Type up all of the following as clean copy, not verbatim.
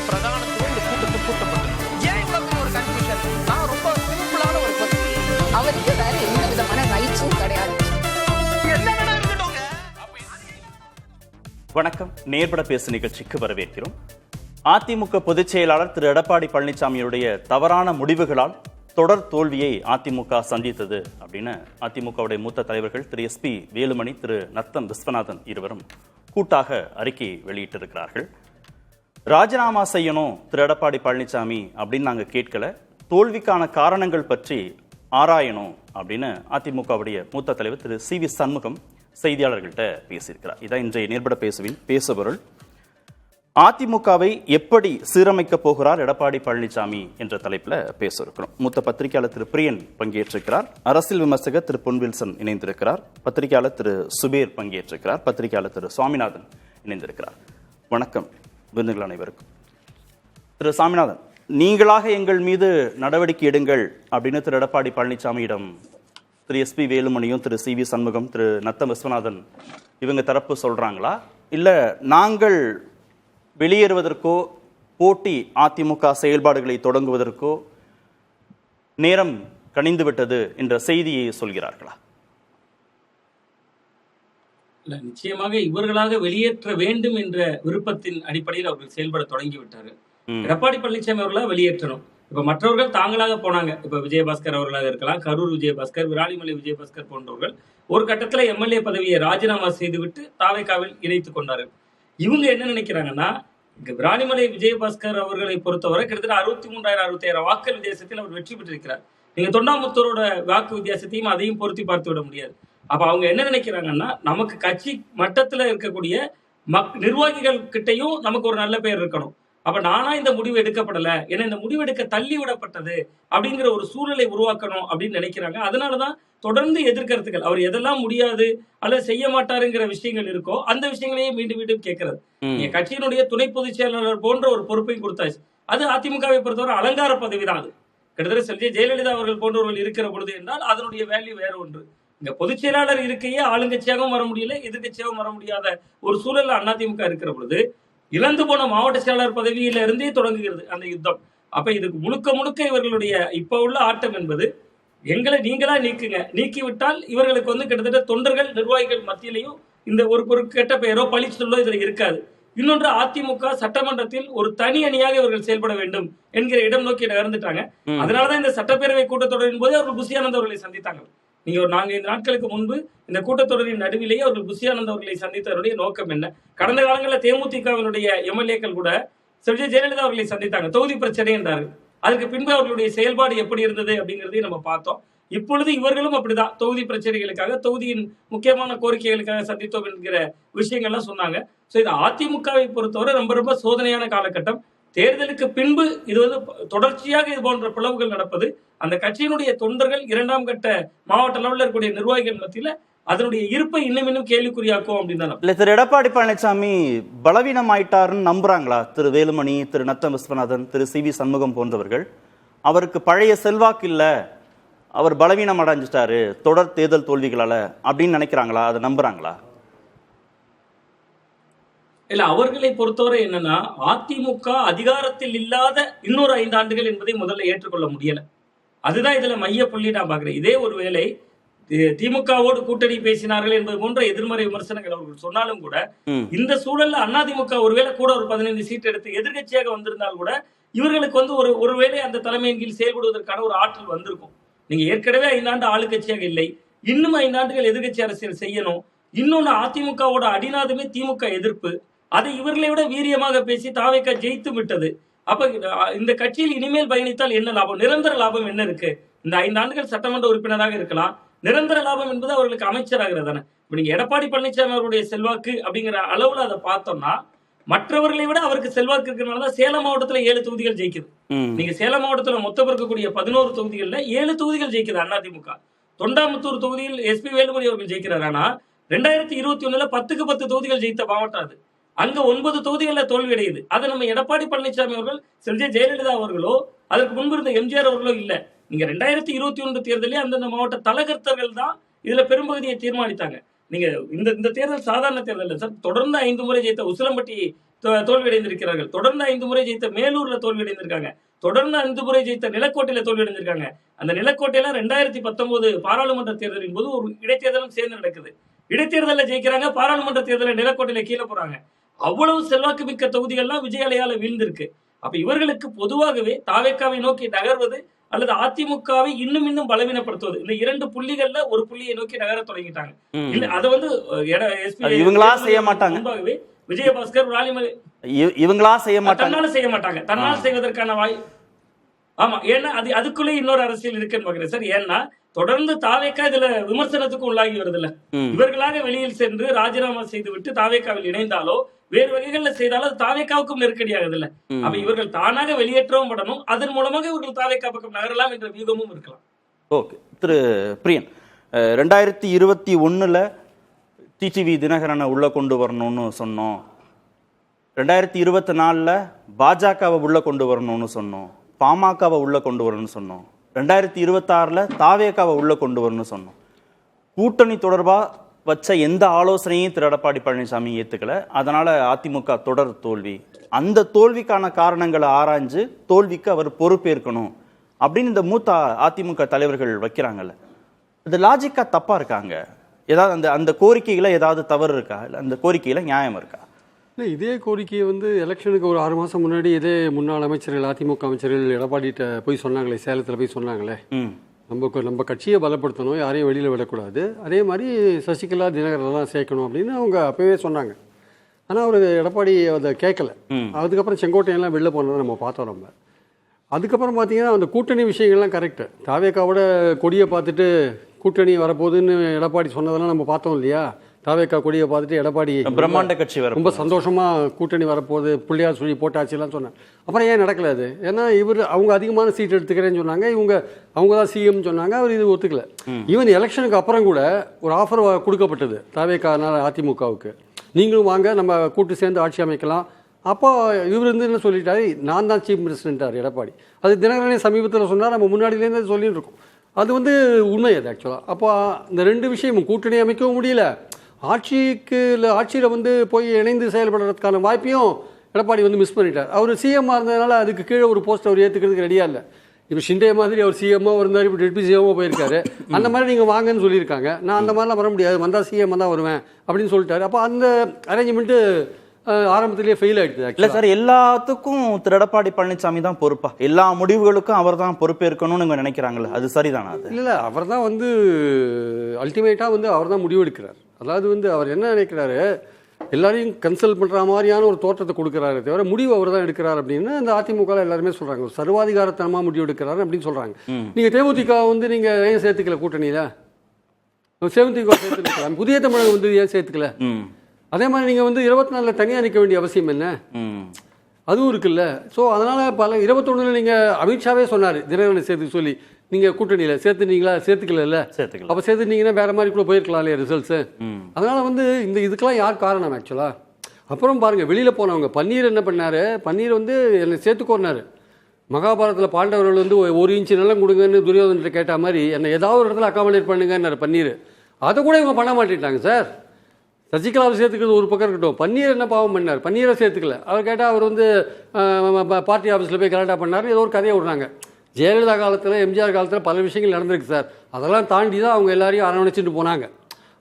பிரதானத்துவம் இந்த கூட்டத்தில் கூட்டப்பட்டது. ஏன் இவ்வளவு ஒரு கன்ஃபியூஷன்? நான் ரொம்ப சிம்பிளான ஒரு கொஸ்டின். அவருக்கு வேற எந்த விதமான ரைட்ஸும் கிடையாது. வணக்கம், நேர்பட பேசு நிகழ்ச்சிக்கு வரவேற்கிறோம். அதிமுக பொதுச் செயலாளர் திரு எடப்பாடி பழனிசாமியுடைய தவறான முடிவுகளால் தொடர் தோல்வியை அதிமுக சந்தித்தது அப்படின்னு அதிமுகவுடைய மூத்த தலைவர்கள் திரு எஸ்பி வேலுமணி, திரு நத்தம் விஸ்வநாதன் இருவரும் கூட்டாக அறிக்கை வெளியிட்டிருக்கிறார்கள். ராஜினாமா செய்யணும் திரு எடப்பாடி பழனிசாமி அப்படின்னு நாங்க கேட்கல, தோல்விக்கான காரணங்கள் பற்றி ஆராயணும் அப்படின்னு அதிமுகவுடைய மூத்த தலைவர் திரு சி வி சண்முகம் செய்தியாளர்கள்ட்ட பேசியிருக்கிறார். இதான் இன்றைய நேர்பட பேசுவின் பேசுபொருள். அதிமுகவை எப்படி சீரமைக்க போகிறார் எடப்பாடி பழனிசாமி என்ற தலைப்பில் பேச இருக்கிறோம். மூத்த பத்திரிகையாளர் திரு பிரியன் பங்கேற்றிருக்கிறார். அரசியல் விமர்சகர் திரு பொன் வில்சன் இணைந்திருக்கிறார். பத்திரிகையாளர் திரு சுபேர் பங்கேற்றிருக்கிறார். பத்திரிகையாளர் திரு சுவாமிநாதன் இணைந்திருக்கிறார். வணக்கம் விருந்துகள் அனைவருக்கும். திரு சாமிநாதன், நீங்களாக எங்கள் மீது நடவடிக்கை எடுங்கள் அப்படின்னு திரு எடப்பாடி பழனிசாமியிடம் திரு எஸ்பி வேலுமணியும் திரு சி வி சண்முகம், திரு நத்தம் விஸ்வநாதன் இவங்க தரப்பு சொல்றாங்களா, இல்ல நாங்கள் வெளியேறுவதற்கோ போட்டி அதிமுக செயல்பாடுகளை தொடங்குவதற்கோ நேரம் கனிந்து விட்டது என்ற செய்தியை சொல்கிறார்களா? இல்ல, நிச்சயமாக இவர்களாக வெளியேற்ற வேண்டும் என்ற விருப்பத்தின் அடிப்படையில் அவர்கள் செயல்பட தொடங்கிவிட்டார்கள். எடப்பாடி பழனிசாமி அவர்களாக வெளியேற்றணும். இப்ப மற்றவர்கள் தாங்களாக போனாங்க. இப்ப விஜயபாஸ்கர் அவர்களாக இருக்கலாம், கரூர் விஜயபாஸ்கர், விராலிமலை விஜயபாஸ்கர் போன்றவர்கள் ஒரு கட்டத்துல எம்எல்ஏ பதவியை ராஜினாமா செய்துவிட்டு தாவேகாவில் இணைத்துக் கொண்டார்கள். இவங்க என்ன நினைக்கிறாங்கன்னா, விராலிமலை விஜயபாஸ்கர் அவர்களை பொறுத்தவரை கிட்டத்தட்ட 63,000-65,000 வாக்கு வித்தியாசத்தில் அவர் வெற்றி பெற்றிருக்கிறார். நீங்க தொண்டாமுத்தூரோட வாக்கு வித்தியாசத்தையும் அதையும் பொருத்தி பார்த்து விட முடியாது. அப்ப அவங்க என்ன நினைக்கிறாங்கன்னா, நமக்கு கட்சி மட்டத்துல இருக்கக்கூடிய நிர்வாகிகள் கிட்டையும் நமக்கு ஒரு நல்ல பெயர் இருக்கணும். அப்ப நானா இந்த முடிவு எடுக்கப்படல, ஏன்னா இந்த முடிவு எடுக்க தள்ளி விடப்பட்டது அப்படிங்கிற ஒரு சூழலை உருவாக்கணும் அப்படின்னு நினைக்கிறாங்க. அதனாலதான் தொடர்ந்து எதிர்கருத்துக்கள், அவர் எதெல்லாம் முடியாது அல்லது செய்ய மாட்டாருங்கிற விஷயங்கள் இருக்கோ அந்த விஷயங்களையே மீண்டும் மீண்டும் கேட்கறது. கட்சியினுடைய துணை பொதுச் செயலாளர் போன்ற ஒரு பொறுப்பையும் கொடுத்தாச்சு. அது அதிமுகவை பொறுத்தவரை அலங்கார பதவி தான். அது கிட்டத்தட்ட செல்வி ஜெயலலிதா அவர்கள் போன்றவர்கள் இருக்கிற பொழுது என்றால் அதனுடைய வேல்யூ வேற ஒன்று. இங்க பொதுச் செயலாளர் இருக்கையே ஆளுங்கட்சியாகவும் வர முடியல, எதிர்கட்சியாகவும் வர முடியாத ஒரு சூழல்ல அதிமுக இருக்கிற பொழுது இழந்து போன மாவட்ட செயலாளர் பதவியில இருந்தே தொடங்குகிறது அந்த யுத்தம். அப்ப இதுக்கு முழுக்க முழுக்க இவர்களுடைய இப்ப உள்ள ஆட்டம் என்பது, எங்களை நீங்களா நீக்குங்க, நீக்கிவிட்டால் இவர்களுக்கு கிட்டத்தட்ட தொண்டர்கள் நிர்வாகிகள் மத்தியிலையும் இந்த ஒரு கெட்ட பெயரோ பழி சொல்லோ இதுல இருக்காது. இன்னொன்று, அதிமுக சட்டமன்றத்தில் ஒரு தனி அணியாக இவர்கள் செயல்பட வேண்டும் என்கிற இடம் நோக்கி நகர்ந்துட்டாங்க. அதனாலதான் இந்த சட்டப்பேரவை கூட்டத்தொடரின் போது அவர்கள் புஷி ஆனந்த் அவர்களை சந்தித்தாங்க. நீங்க ஒரு 4-5 நாட்களுக்கு முன்பு இந்த கூட்டத்தொடரின் நடுவிலேயே அவர்கள் புஷி ஆனந்த் அவர்களை சந்தித்தவருடைய நோக்கம் என்ன? கடந்த காலங்களில் தேமுதிகவினுடைய எம்எல்ஏக்கள் கூட செல்வி ஜெயலலிதா அவர்களை சந்தித்தாங்க, தொகுதி பிரச்சனை என்றார்கள். அதுக்கு பின்பு அவர்களுடைய செயல்பாடு எப்படி இருந்தது அப்படிங்கிறதையும் நம்ம பார்த்தோம். இப்பொழுது இவர்களும் அப்படிதான் தொகுதி பிரச்சனைகளுக்காக, தொகுதியின் முக்கியமான கோரிக்கைகளுக்காக சந்தித்தோம் என்கிற விஷயங்கள்லாம் சொன்னாங்க. ஸோ இது அதிமுகவை பொறுத்தவரை ரொம்ப ரொம்ப சோதனையான காலகட்டம். தேர்தலுக்கு பின்பு இது தொடர்ச்சியாக இது போன்ற பிளவுகள் நடப்பது அந்த கட்சியினுடைய தொண்டர்கள், 2ஆம் கட்ட மாவட்ட அளவில் இருக்கக்கூடிய நிர்வாகிகள் மத்தியில அதனுடைய இருப்பை இன்னும் கேள்விக்குறியாக்கும் அப்படின்னு. இல்ல, திரு எடப்பாடி பழனிசாமி பலவீனம் ஆயிட்டாருன்னு நம்புறாங்களா திரு வேலுமணி, திரு நத்தம் விஸ்வநாதன், திரு சி வி சண்முகம் போன்றவர்கள்? அவருக்கு பழைய செல்வாக்கு இல்ல, அவர் பலவீனம் அடைஞ்சிட்டாரு தொடர் தேர்தல் தோல்விகளால அப்படின்னு நினைக்கிறாங்களா? அதை நம்புறாங்களா? இல்ல, அவர்களை பொறுத்தவரை என்னன்னா, அதிமுக அதிகாரத்தில் இல்லாத இன்னொரு 5 ஆண்டுகள் என்பதை முதல்ல ஏற்றுக்கொள்ள முடியல. அதுதான் இதுல மைய புள்ளி நான் பாக்குறேன். இதே ஒரு வேளை திமுகவோடு கூட்டணி பேசினார்கள் என்பது போன்ற எதிர்மறை விமர்சனங்கள் அவர்கள் சொன்னாலும் கூட, இந்த சூழல்ல அதிமுக ஒருவேளை கூட ஒரு 15 சீட் எடுத்து எதிர்கட்சியாக வந்திருந்தால் கூட இவர்களுக்கு ஒருவேளை அந்த தலைமையின் கீழ் செயல்படுவதற்கான ஒரு ஆற்றல் வந்திருக்கும். நீங்க ஏற்கனவே 5 ஆண்டு ஆளுங்கட்சியாக இல்லை, இன்னும் 5 ஆண்டுகள் எதிர்கட்சி அரசியல் செய்யணும். இன்னொன்னு, அதிமுகவோட அடிநாதமே திமுக எதிர்ப்பு. அதை இவர்களை விட வீரியமாக பேசி தாவேகா ஜெயித்து விட்டது. அப்ப இந்த கட்சியில் இனிமேல் பயணித்தால் என்ன லாபம்? நிரந்தர லாபம் என்ன இருக்கு? இந்த 5 ஆண்டுகள் சட்டமன்ற உறுப்பினராக இருக்கலாம். நிரந்தர லாபம் என்பது அவர்களுக்கு அமைச்சராகிறது தானே. இப்ப நீங்க எடப்பாடி பழனிசாமி அவருடைய செல்வாக்கு அப்படிங்கிற அளவுல அதை பார்த்தோம்னா, மற்றவர்களை விட அவருக்கு செல்வாக்கு இருக்கிறதுனாலதான் சேலம் மாவட்டத்துல 7 தொகுதிகள் ஜெயிக்குது. நீங்க சேலம் மாவட்டத்துல மொத்தம் இருக்கக்கூடிய 11 தொகுதிகள்ல 7 தொகுதிகள் ஜெயிக்குது அதிமுக. தொண்டாமுத்தூர் தொகுதியில் எஸ்பி வேலுமணி அவர்கள் ஜெயிக்கிறார். ஆனா 2021 10க்கு 10 தொகுதிகள் ஜெயித்த மாவட்டம் அது. அங்க 9 தொகுதிகளில் தோல்வி அடையுது. அதை நம்ம எடப்பாடி பழனிசாமி அவர்கள், செல்வி ஜெயலலிதா அவர்களோ, அதற்கு முன்பு இருந்த எம்ஜிஆர் அவர்களோ இல்ல. நீங்க 2021 தேர்தலே அந்தந்த மாவட்ட தலகர்த்தர்கள் தான் இதுல பெரும்பகுதியை தீர்மானித்தாங்க. நீங்க இந்த தேர்தல் சாதாரண தேர்தல் சார். தொடர்ந்து 5 முறை ஜெயித்த உசிலம்பட்டி தோல்வியடைந்திருக்கிறார்கள். தொடர்ந்து 5 முறை ஜெயித்த மேலூர்ல தோல்வியடைந்திருக்காங்க. தொடர்ந்து 5 முறை ஜெயித்த நிலக்கோட்டையில தோல்வியடைந்திருக்காங்க. அந்த நிலக்கோட்டையில 2019 பாராளுமன்ற தேர்தலின் போது ஒரு இடைத்தேர்தலும் சேர்ந்து நடக்குது. இடைத்தேர்தலில் ஜெயிக்கிறாங்க, பாராளுமன்ற தேர்தலில் நிலக்கோட்டையில கீழே போறாங்க. அவ்வளவு செல்வாக்கு மிக்க தொகுதிகள்லாம் விஜய் அலையால வீழ்ந்திருக்கு. அப்ப இவர்களுக்கு பொதுவாகவே தாவேக்காவை நோக்கி நகர்வது அல்லது அதிமுகவை இன்னும் பலவீனப்படுத்துவது, இந்த 2 புள்ளிகள்ல ஒரு புள்ளியை நோக்கி நகர தொடங்கிட்டாங்க. அதை வந்து இவங்களா செய்ய மாட்டாங்க. முன்பாகவே விஜயபாஸ்கர் இவங்களா செய்ய மாட்டாங்க. தன்னால் செய்வதற்கான ஆமா, ஏன்னா அதுக்குள்ளே இன்னொரு அரசியல் இருக்குன்னு பாக்குறேன் சார். ஏன்னா தொடர்ந்து தாவேக்கா இதுல விமர்சனத்துக்கு உள்ளாகி வருது இல்ல. இவர்களாக வெளியில் சென்று ராஜினாமா செய்து விட்டு தாவேக்காவில் இணைந்தாலோ வேறு வகைகள்ல செய்தாலும் அது தாவேக்காவுக்கும் நெருக்கடியாகுது இல்ல. அப்ப இவர்கள் தானாக வெளியேற்றவும் படணும், அதன் மூலமாக இவர்கள் தாவேக்கா பக்கம் நகரலாம் என்ற வியூகமும் இருக்கலாம். ஓகே திரு பிரியன், 2021 டிடிவி தினகரனை உள்ள கொண்டு வரணும்னு சொன்னோம். 2024 பாஜகவை உள்ள கொண்டு வரணும்னு சொன்னோம். பாமகவை உள்ள கொண்டு வரணும்னு சொன்னோம். 2026 தாவேக்காவை உள்ள கொண்டு வரணும்னு சொன்னோம். கூட்டணி தொடர்பா வச்ச எந்த ஆலோசனையும் திரு எடப்பாடி பழனிசாமி ஏத்துக்கல. அதனால அதிமுக தொடர் தோல்வி. அந்த தோல்விக்கான காரணங்களை ஆராய்ஞ்சு தோல்விக்கு அவர் பொறுப்பேற்கணும் அப்படின்னு இந்த மூத்த அதிமுக தலைவர்கள் வைக்கிறாங்கல்ல, இது லாஜிக்கா தப்பா இருக்காங்க? ஏதாவது அந்த கோரிக்கைகளை ஏதாவது தவறு இருக்கா? இல்லை அந்த கோரிக்கையில நியாயம் இருக்கா? இல்லை, இதே கோரிக்கையை எலெக்ஷனுக்கு ஒரு 6 மாதம் முன்னாடி இதே முன்னாள் அமைச்சர்கள் அதிமுக அமைச்சர்கள் எடப்பாடிகிட்ட போய் சொன்னாங்களே, சேலத்தில் போய் சொன்னாங்களே, நம்ம கட்சியை பலப்படுத்தணும், யாரையும் வெளியில் விடக்கூடாது, அதே மாதிரி சசிகலா தினகரெல்லாம் சேர்க்கணும் அப்படின்னு அவங்க அப்போவே சொன்னாங்க. ஆனால் அவர் எடப்பாடி அதை கேட்கல. அதுக்கப்புறம் செங்கோட்டையெல்லாம் வெளில போனதை நம்ம பார்த்தோம். நம்ம அதுக்கப்புறம் பார்த்தீங்கன்னா அந்த கூட்டணி விஷயங்கள்லாம் கரெக்டு. தாவேக்காவோட கொடியை பார்த்துட்டு கூட்டணி வரப்போகுதுன்னு எடப்பாடி சொன்னதெல்லாம் நம்ம பார்த்தோம் இல்லையா? தாவேக்கா கொடியை பார்த்துட்டு எடப்பாடி பிரம்மாண்ட கட்சி ரொம்ப சந்தோஷமாக கூட்டணி வரப்போகுது, பிள்ளையார் சொல்லி போட்டாச்சுலாம் சொன்னாங்க. அப்புறம் ஏன் நடக்கல அது? ஏன்னா அவங்க அதிகமான சீட் எடுத்துக்கிறேன்னு சொன்னாங்க, அவங்க தான் சிஎம் சொன்னாங்க, அவர் இது ஒத்துக்கல. ஈவன் எலெக்ஷனுக்கு அப்புறம் கூட ஒரு ஆஃபர் கொடுக்கப்பட்டது தாவேக்கானால அதிமுகவுக்கு, நீங்களும் வாங்க நம்ம கூட்டு சேர்ந்து ஆட்சி அமைக்கலாம். அப்போ இவர் என்ன சொல்லிட்டாரு, நான் தான் சீஃப் மினிஸ்டர்ன்ட்டார் எடப்பாடி. அது தினகரனே சமீபத்தில் சொன்னார், நம்ம முன்னாடியிலேருந்து சொல்லிட்டு இருக்கோம். அது உண்மை அது ஆக்சுவலாக. அப்போ இந்த 2 விஷயமும் கூட்டணி அமைக்கவும் முடியல, ஆட்சியில் போய் இணைந்து செயல்படுறதுக்கான வாய்ப்பையும் எடப்பாடி மிஸ் பண்ணிட்டார். அவர் சிஎம்மாக இருந்ததுனால அதுக்கு கீழே ஒரு போஸ்ட் அவர் ஏற்றுக்கிறதுக்கு ரெடியாக இல்லை. இப்போ ஷிண்டே மாதிரி அவர் சிஎம்மாக இருந்தார், இப்போ டெப்யூட்டி சிஎம்மாக போயிருக்காரு. அந்த மாதிரி நீங்கள் வாங்கன்னு சொல்லியிருக்காங்க. நான் அந்த மாதிரிலாம் வர முடியாது, வந்தால் சிஎம் தான் வருவேன் அப்படின்னு சொல்லிட்டாரு. அப்போ அந்த அரேஞ்ச்மெண்ட்டு ஆரம்பத்திலேயே ஃபெயில் ஆகிடுது. இல்லை சார், எல்லாத்துக்கும் திரு எடப்பாடி பழனிசாமி தான் பொறுப்பா? எல்லா முடிவுகளுக்கும் அவர் தான் பொறுப்பேற்கணும்னு நினைக்கிறாங்களே, அது சரிதானா? அது இல்லை, அவர் தான் அல்டிமேட்டாக அவர் தான் முடிவெடுக்கிறார். அதாவது அவர் என்ன நினைக்கிறாரு, எல்லாரையும் கன்சல்ட் பண்ணுற மாதிரியான ஒரு தோற்றத்தை கொடுக்குறாரு தவிர முடிவு அவர் தான் எடுக்கிறார் அப்படின்னு அந்த அதிமுக எல்லாருமே சொல்கிறாங்க. ஒரு சர்வாதிகாரத்தனமாக முடிவு எடுக்கிறாரு அப்படின்னு சொல்கிறாங்க. நீங்கள் தேமுதிக நீங்கள் ஏன் சேர்த்துக்கல கூட்டணியில்? தேமுதிக சேர்த்துக்கலாம், புதிய தமிழகம் ஏன் சேர்த்துக்கல? அதே மாதிரி நீங்கள் 24 தனியாக நிற்க வேண்டிய அவசியம் என்ன? அதுவும் இருக்குல்ல. ஸோ அதனால் 21 நீங்கள் அமித்ஷாவே சொன்னார் தினகரனை சேர்த்து சொல்லி, நீங்கள் கூட்டணியில் சேர்த்துனீங்களா? சேர்த்துக்கல. அப்போ சேர்த்துனீங்கன்னா வேறு மாதிரி கூட போயிருக்கலாம் இல்லையா ரிசல்ட்ஸு? அதனால் இதுக்கெல்லாம் யார் காரணம் ஆக்சுவலாக? அப்புறம் பாருங்கள், வெளியில் போனவங்க பன்னீர் என்ன பண்ணார், பன்னீர் என்னை சேர்த்துக்கோன்னாரு. மகாபாரதத்தில் பாண்டவர்கள் 1 இன்ச்சு நிலம் கொடுங்கன்னு துரியோதன்கிட்ட கேட்ட மாதிரி என்னை ஏதாவது ஒரு இடத்துல அக்காமடேட் பண்ணுங்கன்னாரு பன்னீர். அதை கூட இவங்க பண்ண மாட்டேட்டாங்க சார். சசிகலாவை சேர்த்துக்கிறது ஒரு பக்கம் இருக்கட்டும், பன்னீர் என்ன பாவம் பண்ணார்? பன்னீரை சேர்த்துக்கல. அவர் கேட்டால் அவர் பார்ட்டி ஆஃபீஸில் போய் கரெக்டாக பண்ணார், ஏதோ ஒரு கதையை விடுறாங்க. ஜெயலலிதா காலத்தில் எம்ஜிஆர் காலத்தில் பல விஷயங்கள் நடந்திருக்கு சார். அதெல்லாம் தாண்டி தான் அவங்க எல்லாரையும் அரவணைச்சிட்டு போனாங்க.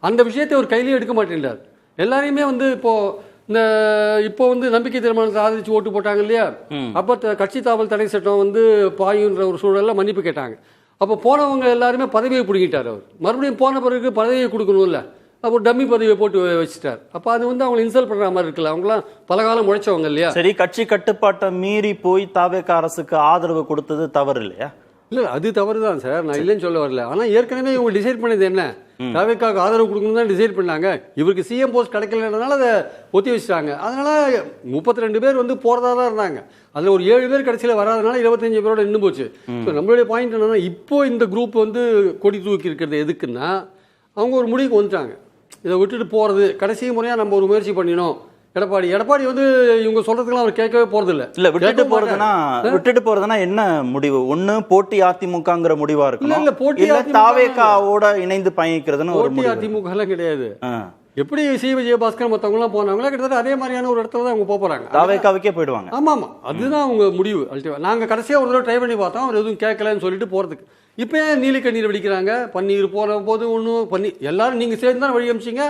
அந்த விஷயத்தை ஒரு கையிலேயே எடுக்க மாட்டேன்றார். எல்லாரையுமே இப்போ நம்பிக்கை தீர்மானத்தை ஆதரித்து ஓட்டு போட்டாங்க இல்லையா? அப்போ கட்சி தாவல் தடை சட்டம் பாயுன்ற ஒரு சூழலில் மன்னிப்பு கேட்டாங்க. அப்போ போனவங்க எல்லாருமே பதவியை பிடிக்கிட்டார். அவர் மறுபடியும் போன பிறகு பதவியை கொடுக்கணும்ல, அப்போ டம்மி பதவியை போட்டு வச்சுட்டார். அப்போ அது அவங்களை இன்சல்ட் பண்ணுற மாதிரி இருக்குல்ல. அவங்களாம் பல காலம் உழைச்சவங்க இல்லையா? சரி, கட்சி கட்டுப்பாட்டை மீறி போய் தாவேக அரசுக்கு ஆதரவு கொடுத்தது தவறு இல்லையா? இல்லை, அது தவறு தான் சார், நான் இல்லைன்னு சொல்ல வரல. ஆனால் ஏற்கனவே இவங்க டிசைட் பண்ணது என்ன, தாவேக்காவுக்கு ஆதரவு கொடுக்கணும் தான் டிசைட் பண்ணாங்க. இவருக்கு சிஎம் போஸ்ட் கிடைக்கலன்றதுனால அதை ஒத்தி வச்சுட்டாங்க. அதனால் 32 பேர் போகிறதா தான் இருந்தாங்க. அதில் ஒரு 7 பேர் கடைசியில் வராதனால 25 பேரோட நின்று போச்சு. நம்மளுடைய பாயிண்ட் என்னன்னா, இப்போ இந்த குரூப் கொடி தூக்கி இருக்கிறது எதுக்குன்னா, அவங்க ஒரு முடிவுக்கு வந்துட்டாங்க, இதை விட்டுட்டு போகிறது கடைசி முறையாக நம்ம ஒரு முயற்சி பண்ணினோம். எடப்பாடி இவங்க சொல்றதுக்கெல்லாம் அவர் கேட்கவே போறதில்லை. இல்ல, விட்டுட்டு போறதுன்னா என்ன முடிவு? ஒண்ணு போட்டி அதிமுகங்கிற முடிவா இருக்கு, இல்ல போட்டி தாவேகாவோட இணைந்து பயணிக்கிறதுன்னு ஒரு போட்டி அதிமுக எல்லாம் கிடையாது. எப்படி சி விஜயபாஸ்கர் மற்றவங்களாம் போனாங்களோ கிட்டத்தட்ட அதே மாதிரியான ஒரு இடத்துல தான் அவங்க போக போகிறாங்க. தாவேக்காவுக்கே போயிடுவாங்க. ஆமாம், அதுதான் அவங்க முடிவு. நாங்கள் கடைசியாக ஒரு தடவை ட்ரை பண்ணி பார்த்தோம், அவர் எதுவும் கேட்கலன்னு சொல்லிட்டு போகிறதுக்கு. இப்போ ஏன் நீலிக்கண்ணீர் வெடிக்கிறாங்க? பன்னீர் போகிற போது ஒன்றும் எல்லாரும் நீங்கள் சேர்ந்து தான் வழி அமிச்சிங்க.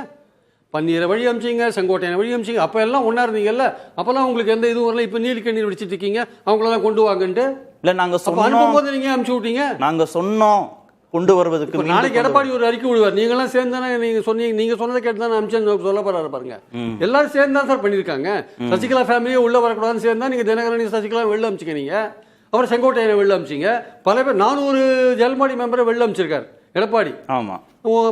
பன்னீரை வழி அமிச்சிங்க, செங்கோட்டையனை வழி அமிச்சிங்க. அப்போ எல்லாம் ஒன்றா இருந்தீங்கல்ல, அப்போல்லாம் உங்களுக்கு எந்த இதுவும் வரல. இப்போ நீலிக்கண்ணீர் வெடிச்சிட்டு இருக்கீங்க, அவங்களெல்லாம் கொண்டு வாங்கன்ட்டு. இல்லை, நாங்கள் அனுப்பும்போது நீங்கள் அனுப்பிச்சி விட்டீங்க. நாங்கள் சொன்னோம் கொண்டு வருவதற்கு. நாளைக்கு எடப்பாடி ஒரு அறிக்கை விடுவார், நீங்களாம் சேர்ந்து தானே நீங்கள் சொன்னீங்க, நீங்கள் சொன்னதை கேட்டு தானே அமிச்சேன்னு சொல்ல போறாரு பாருங்க. எல்லாரும் சேர்ந்து தான் சார் பண்ணியிருக்காங்க. சசிகலா ஃபேமிலியே உள்ள வரக்கூடாதுன்னு சேர்ந்து தான் நீங்கள் தினகரனி சசிகலா வெளில அமிச்சிங்க. நீங்கள் அவர் செங்கோட்டையனை வெளில அமிச்சிங்க. பல பேர் 400 ஜல்மாடி மெம்பரை வெளில அமிச்சிருக்காரு எடப்பாடி. ஆமாம்,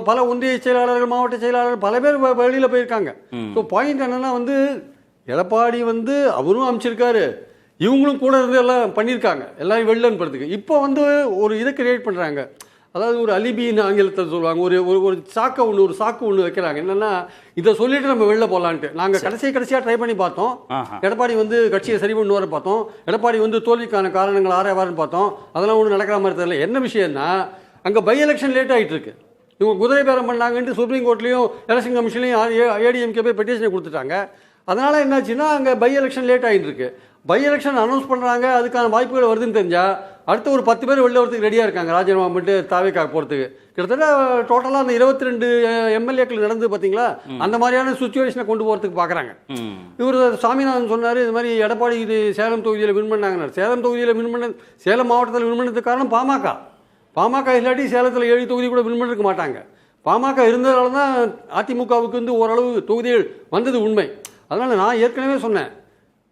பல ஒன்றிய செயலாளர்கள், மாவட்ட செயலாளர்கள் பல பேர் வெளியில் போயிருக்காங்க. ஸோ பாயிண்ட் என்னன்னா எடப்பாடி அவரும் அமைச்சிருக்காரு, இவங்களும் கூட இருந்து எல்லாம் பண்ணியிருக்காங்க, எல்லாரும் வெளில அனுப்புறதுக்கு. இப்போ ஒரு இதை கிரியேட் பண்ணுறாங்க. அதாவது ஒரு அலிபின்னு ஆங்கிலத்தில் சொல்லுவாங்க. ஒரு சாக்கு ஒன்று வைக்கிறாங்க. என்னன்னா இதை சொல்லிட்டு நம்ம வெளில போகலான்ட்டு. நாங்கள் கடைசியாக ட்ரை பண்ணி பார்த்தோம். எடப்பாடி கட்சியை சரி பண்ணுவார பார்த்தோம். எடப்பாடி தோல்விக்கான காரணங்கள் ஆராய்வாருன்னு பார்த்தோம். அதெல்லாம் ஒன்றும் நடக்கிற மாதிரி தெரியல. என்ன விஷயம்னா அங்கே பை எலெக்ஷன் லேட் ஆகிட்டு இருக்கு. இவங்க குதிரை பேரம் பண்ணாங்கன்ட்டு சுப்ரீம் கோர்ட்லையும் எலெக்ஷன் கமிஷன்லையும் ஏடிஎம்கே போய் பெட்டிஷனை கொடுத்துட்டாங்க. அதனால் என்னாச்சுன்னா அங்கே பை எலெக்ஷன் லேட் ஆகிட்டு இருக்கு. பை எலெக்ஷன் அனௌன்ஸ் பண்ணுறாங்க, அதுக்கான வாய்ப்புகள் வருதுன்னு தெரிஞ்சால் அடுத்த ஒரு 10 பேர் வெளில வரதுக்கு ரெடியாக இருக்காங்க, ராஜினாமா பண்ணிட்டு தாவேக்காக போகிறதுக்கு. கிட்டத்தட்ட டோட்டலாக அந்த 22 எம்எல்ஏக்கள் நடந்து பார்த்தீங்களா, அந்த மாதிரியான சுச்சுவேஷனை கொண்டு போகிறதுக்கு பார்க்குறாங்க. இவர் சாமிநாதன் சொன்னார், இது மாதிரி எடப்பாடி இது சேலம் தொகுதியில் வின் பண்ணாங்கன்னார். சேலம் தொகுதியில் வின் பண்ண, சேலம் மாவட்டத்தில் வின் பண்ணதுக்கு காரணம் பாமக இல்லாட்டி சேலத்தில் 7 தொகுதி கூட வின் பண்ணிருக்க மாட்டாங்க. பாமக இருந்ததால தான் அதிமுகவுக்கு ஓரளவு தொகுதிகள் வந்தது உண்மை. அதனால் நான் ஏற்கனவே சொன்னேன்,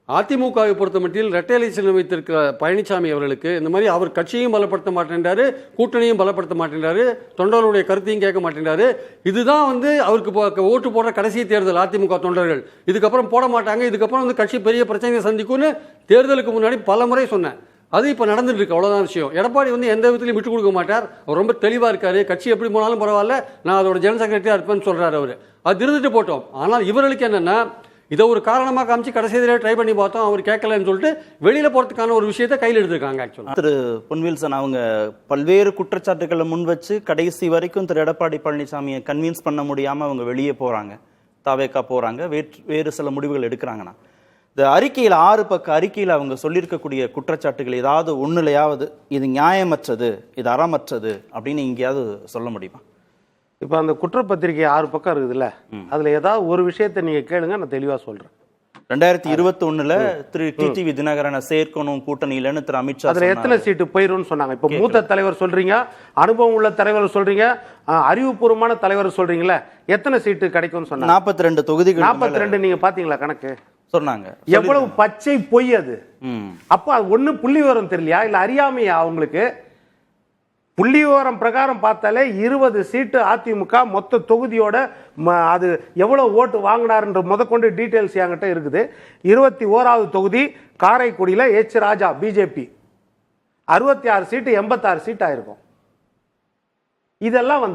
அதிமுகவை பொறுத்த மட்டில் இரட்டை சின்னம் வைத்திருக்கிற பழனிசாமி அவர்களுக்கு இந்த மாதிரி அவர் கட்சியும் பலப்படுத்த மாட்டேன்றாரு, கூட்டணியும் பலப்படுத்த மாட்டேன்றாரு, தொண்டர்களுடைய கருத்தையும் கேட்க மாட்டேன்றாரு. இதுதான் அவருக்கு ஓட்டு போடுற கடைசி தேர்தல். அதிமுக தொண்டர்கள் இதுக்கப்புறம் போட மாட்டாங்க, இதுக்கப்புறம் கட்சி பெரிய பிரச்சனையை சந்திக்கும்னு தேர்தலுக்கு முன்னாடி பல முறை சொன்னேன். அது இப்போ நடந்துட்டு இருக்கு, அவ்வளோதான் விஷயம். எடப்பாடி எந்த விதத்திலையும் விட்டு கொடுக்க மாட்டார். அவர் ரொம்ப தெளிவாக இருக்காரு. கட்சி எப்படி போனாலும் பரவாயில்ல, நான் அதோட ஜெனரல் செக்ரட்டரியாக இருப்பேன்னு சொல்றாரு அவர். அது இருந்துட்டு போட்டோம். ஆனால் இவர்களுக்கு என்னன்னா இதை ஒரு காரணமாக காமிச்சு கடைசியில் ட்ரை பண்ணி பார்த்தோம், அவர் கேட்கலன்னு சொல்லிட்டு வெளியில் போகிறதுக்கான ஒரு விஷயத்தை கையில் எடுத்திருக்காங்க. ஆக்சுவலாக திரு பொன்வில்சன் அவங்க பல்வேறு குற்றச்சாட்டுகளை முன் வச்சு கடைசி வரைக்கும் திரு எடப்பாடி பழனிசாமியை கன்வின்ஸ் பண்ண முடியாமல் அவங்க வெளியே போகிறாங்க, தாவேக்கா போகிறாங்க, வேறு சில முடிவுகள் எடுக்கிறாங்கன்னா இந்த அறிக்கையில் 6 பக்க அறிக்கையில் அவங்க சொல்லியிருக்கக்கூடிய குற்றச்சாட்டுகள் ஏதாவது ஒன்றுலையாவது இது நியாயமற்றது, இது அறமற்றது அப்படின்னு எங்கேயாவது சொல்ல முடியுமா? இப்போ அந்த குற்றப்பத்திரிகை 6 பக்கம் இருக்குதுல்ல, அதில் ஏதாவது ஒரு விஷயத்தை நீங்கள் கேளுங்க, நான் தெளிவாக சொல்கிறேன். 2021 திரு டிடிவி தினகரனை சேர்க்கணும் கூட்டணியிலன்னு திரு அமித்ஷா அதில் எத்தனை சீட்டு போயிரும்னு சொன்னாங்க. இப்போ மூத்த தலைவர் சொல்றீங்க, அனுபவம் உள்ள தலைவர் சொல்றீங்க, அறிவுபூர்வமான தலைவர் சொல்றீங்களா, எத்தனை சீட்டு கிடைக்கும்னு சொன்னாங்க? 42 தொகுதிகள். 42 நீங்க பாத்தீங்களா கணக்கு? சொன்னாங்க. எவ்வளவு பச்சை பொய் அது. அப்ப அது ஒண்ணு புள்ளி விவரம் தெரியலையா, இல்ல அறியாமையா அவங்களுக்கு? புள்ளி விவரம் பிரகாரம் பார்த்தாலே 20 சீட்டு அதிமுக மொத்த தொகுதியோட அது எவ்வளவு ஓட்டு வாங்கினார்ன்ற முதற்கொண்டு டீட்டெயில்ஸ் என்கிட்ட இருக்குது. 21வது தொகுதி காரைக்குடியில எச் ராஜா பிஜேபி 66 சீட்டு 86 சீட் ஆயிருக்கும். இதெல்லாம்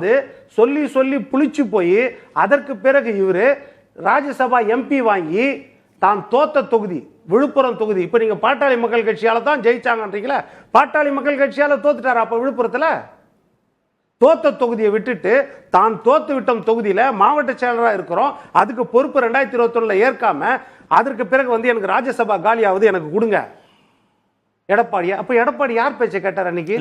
சொல்லி சொல்லி புளிச்சு போய் அதற்கு பிறகு இவரு ராஜ்யசபா எம்பி வாங்கி தான் தோத்த தொகுதி விழுப்புரம் தொகுதி. இப்ப நீங்க பாட்டாளி மக்கள் கட்சியால தான் ஜெயிச்சாங்கன்றீங்களா, பாட்டாளி மக்கள் கட்சியால தோத்துட்டாரு. அப்ப விழுப்புரத்துல தோத்த தொகுதியை விட்டுட்டு தான் தோத்து விட்டம் தொகுதியில மாவட்ட செயலராக இருக்கிறோம், அதுக்கு பொறுப்பு 2021 ஏற்காம அதற்கு பிறகு எனக்கு ராஜ்யசபா காலியாவது எனக்கு கொடுங்க எடப்பாடி. அப்ப எடப்பாடி யார் பேச்சை கேட்டார் அன்னைக்கு?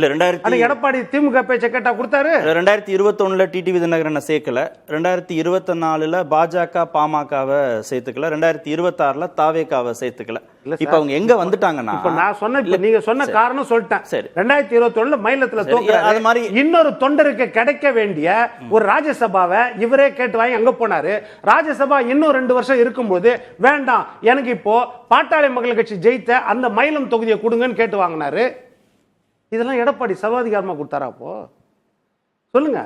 எடப்பாடி திமுக பேச்சை கேட்டா கொடுத்தாரு. 2021 டிடிவி தினகரனை சேர்க்கல, 2024 பாஜக பாமகவை சேர்த்துக்கல, 2026 தாவேக்காவை சேர்த்துக்கல. இப்ப அவங்க எங்க வந்துட்டாங்கன்னா, இப்ப நான் சொன்ன நீங்க சொன்ன காரணம் சொல்லிட்டேன். சரி, 2021 மயிலத்துல தோக்குறாரு. அது மாதிரி இன்னொரு தொண்டருக்கு கிடைக்க வேண்டிய ஒரு ராஜ்யசபாவை இவரே கேட்டு வாங்கி அங்க போனாரு. ராஜ்யசபா இன்னும் 2 வருஷம் இருக்கும்போது வேண்டாம், எனக்கு இப்போ பாட்டாளி மக்கள் கட்சி ஜெயித்த அந்த மயிலம் தொகுதியை கொடுங்கன்னு கேட்டு வாங்கினாரு. இதெல்லாம் எடப்பாடி சர்வாதிகாரமா கொடுத்தாரா? அப்போ சொல்லுங்க.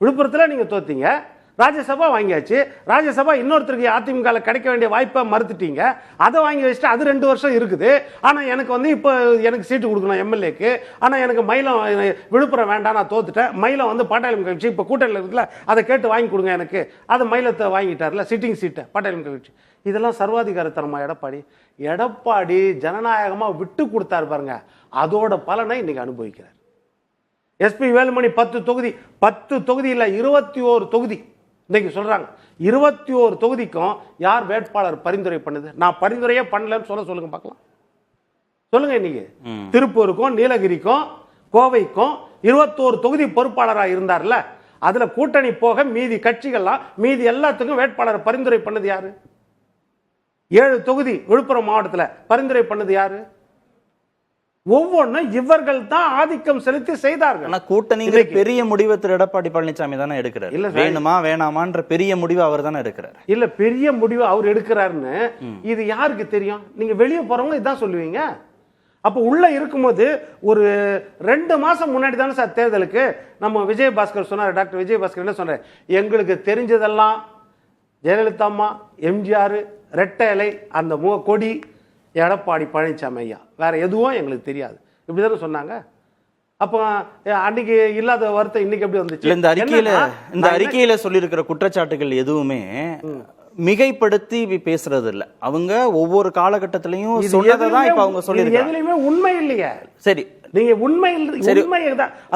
விழுப்புரத்துல நீங்க தோத்தீங்க, ராஜ்யசபா வாங்கியாச்சு. ராஜ்யசபா இன்னொருத்தருக்கு அதிமுக கிடைக்க வேண்டிய வாய்ப்பை மறுத்துட்டீங்க, அதை வாங்கி வச்சுட்டு அது 2 வருஷம் இருக்குது. ஆனா எனக்கு இப்போ எனக்கு சீட்டு கொடுக்கணும் எம்எல்ஏக்கு, ஆனா எனக்கு மயிலம் விழுப்புரம் வேண்டாம், நான் தோத்துட்டேன். மயிலம் பாட்டாளி மக்கள் கட்சி இப்போ கூட்டணியில் இருக்குல்ல, அதை கேட்டு வாங்கி கொடுங்க எனக்கு. அதை மயிலத்தை வாங்கிட்டார்ல, சிட்டிங் சீட்டை பாட்டாளி மக்கள் கட்சி. இதெல்லாம் சர்வாதிகாரத்தனமா எடப்பாடி? எடப்பாடி ஜனநாயகமா விட்டு கொடுத்தாரு பாருங்க, அதோட பலனை இன்னைக்கு அனுபவிக்கிறார். எஸ்பி வேலுமணி 10 தொகுதி 10 தொகுதி இல்ல 21 தொகுதி இன்னைக்கு சொல்றாங்க 21 தொகுதிக்கும் யார் வேட்பாளர் பரிந்துரை பண்ணுது? நான் பரிந்துரையே பண்ணலன்னு சொல்லுங்க பார்க்கலாம். சொல்லுங்க. இன்னைக்கு திருப்பூருக்கும் நீலகிரிக்கும் கோவைக்கும் 21 தொகுதி பொறுப்பாளராக இருந்தார்ல, அதுல கூட்டணி போக மீதி கட்சிகள்லாம் மீதி எல்லாத்துக்கும் வேட்பாளர் பரிந்துரை பண்ணது யாரு? 7 தொகுதி விழுப்புரம் மாவட்டத்தில் பரிந்துரை பண்ணது யாரு? ஒவ்வொன்றும் இவர்கள் தான் ஆதிக்கம் செலுத்தி செய்தார்கள். ஆனா கூட்டணி பெரிய முடிவு திரு எடப்பாடி பழனிசாமி தானே எடுக்கிறார். இல்ல வேணுமா வேணாமான்ற பெரிய முடிவு அவர் தானே எடுக்கிறார். இல்ல பெரிய முடிவு அவர் எடுக்கிறாருன்னு இது யாருக்கு தெரியும்? நீங்க வெளியே போறவங்க இதான் சொல்லுவீங்க. அப்ப உள்ள இருக்கும்போது ஒரு 2 மாசம் முன்னாடி தானே சார் தேர்தலுக்கு நம்ம விஜயபாஸ்கர் சொன்னார். டாக்டர் விஜயபாஸ்கர் என்ன சொன்னார்? எங்களுக்கு தெரிஞ்சதெல்லாம் ஜெயலலிதா அம்மா, எம்ஜிஆர், ரெட்டை இலை, அந்த கொடி, எடப்பாடி பழனிசாமி ஐயா, வேற எதுவும் எங்களுக்கு தெரியாது, இப்படிதானே சொன்னாங்க. அப்போ அன்னைக்கு இல்லாத வார்த்தை இன்னைக்கு எப்படி வந்துச்சு? இந்த அறிக்கையில சொல்லியிருக்கிற குற்றச்சாட்டுகள் எதுவுமே மிகைப்படுத்தி பேசுறது இல்ல. அவங்க ஒவ்வொரு காலகட்டத்திலையும் சொன்னதான் இப்ப அவங்க சொல்லியிருக்காங்க. எதுலயுமே உண்மை இல்லையே. சரி, நீங்க உண்மை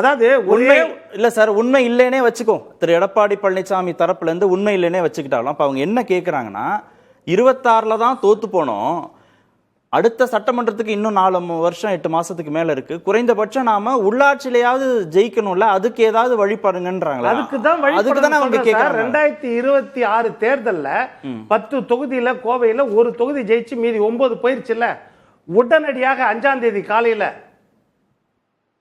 அதாவது உண்மை இல்ல சார், உண்மை இல்லைன்னே வச்சுக்கோ. திரு எடப்பாடி பழனிசாமி தரப்புல இருந்து உண்மை இல்லைன்னே வச்சுக்கிட்டாலும் அப்ப அவங்க என்ன கேக்குறாங்கன்னா 26ல தான் தோத்து போனோம், அடுத்த சட்டமன்றத்துக்கு இன்னும் 4 வருஷம் 8 மாசத்துக்கு மேல இருக்கு, குறைந்தபட்சம் நாம உள்ளாட்சியிலையாவது ஜெயிக்கணும்ல, அதுக்கு ஏதாவது வழிபாடுங்கன்றாங்களா? அதுக்குதான் அவங்க கேக்குறாங்க. 2026 தேர்தல்ல 10 தொகுதியில கோவையில ஒரு தொகுதி ஜெயிச்சு மீதி 9 போயிருச்சுல்ல, உடனடியாக 5ஆம் தேதி காலையில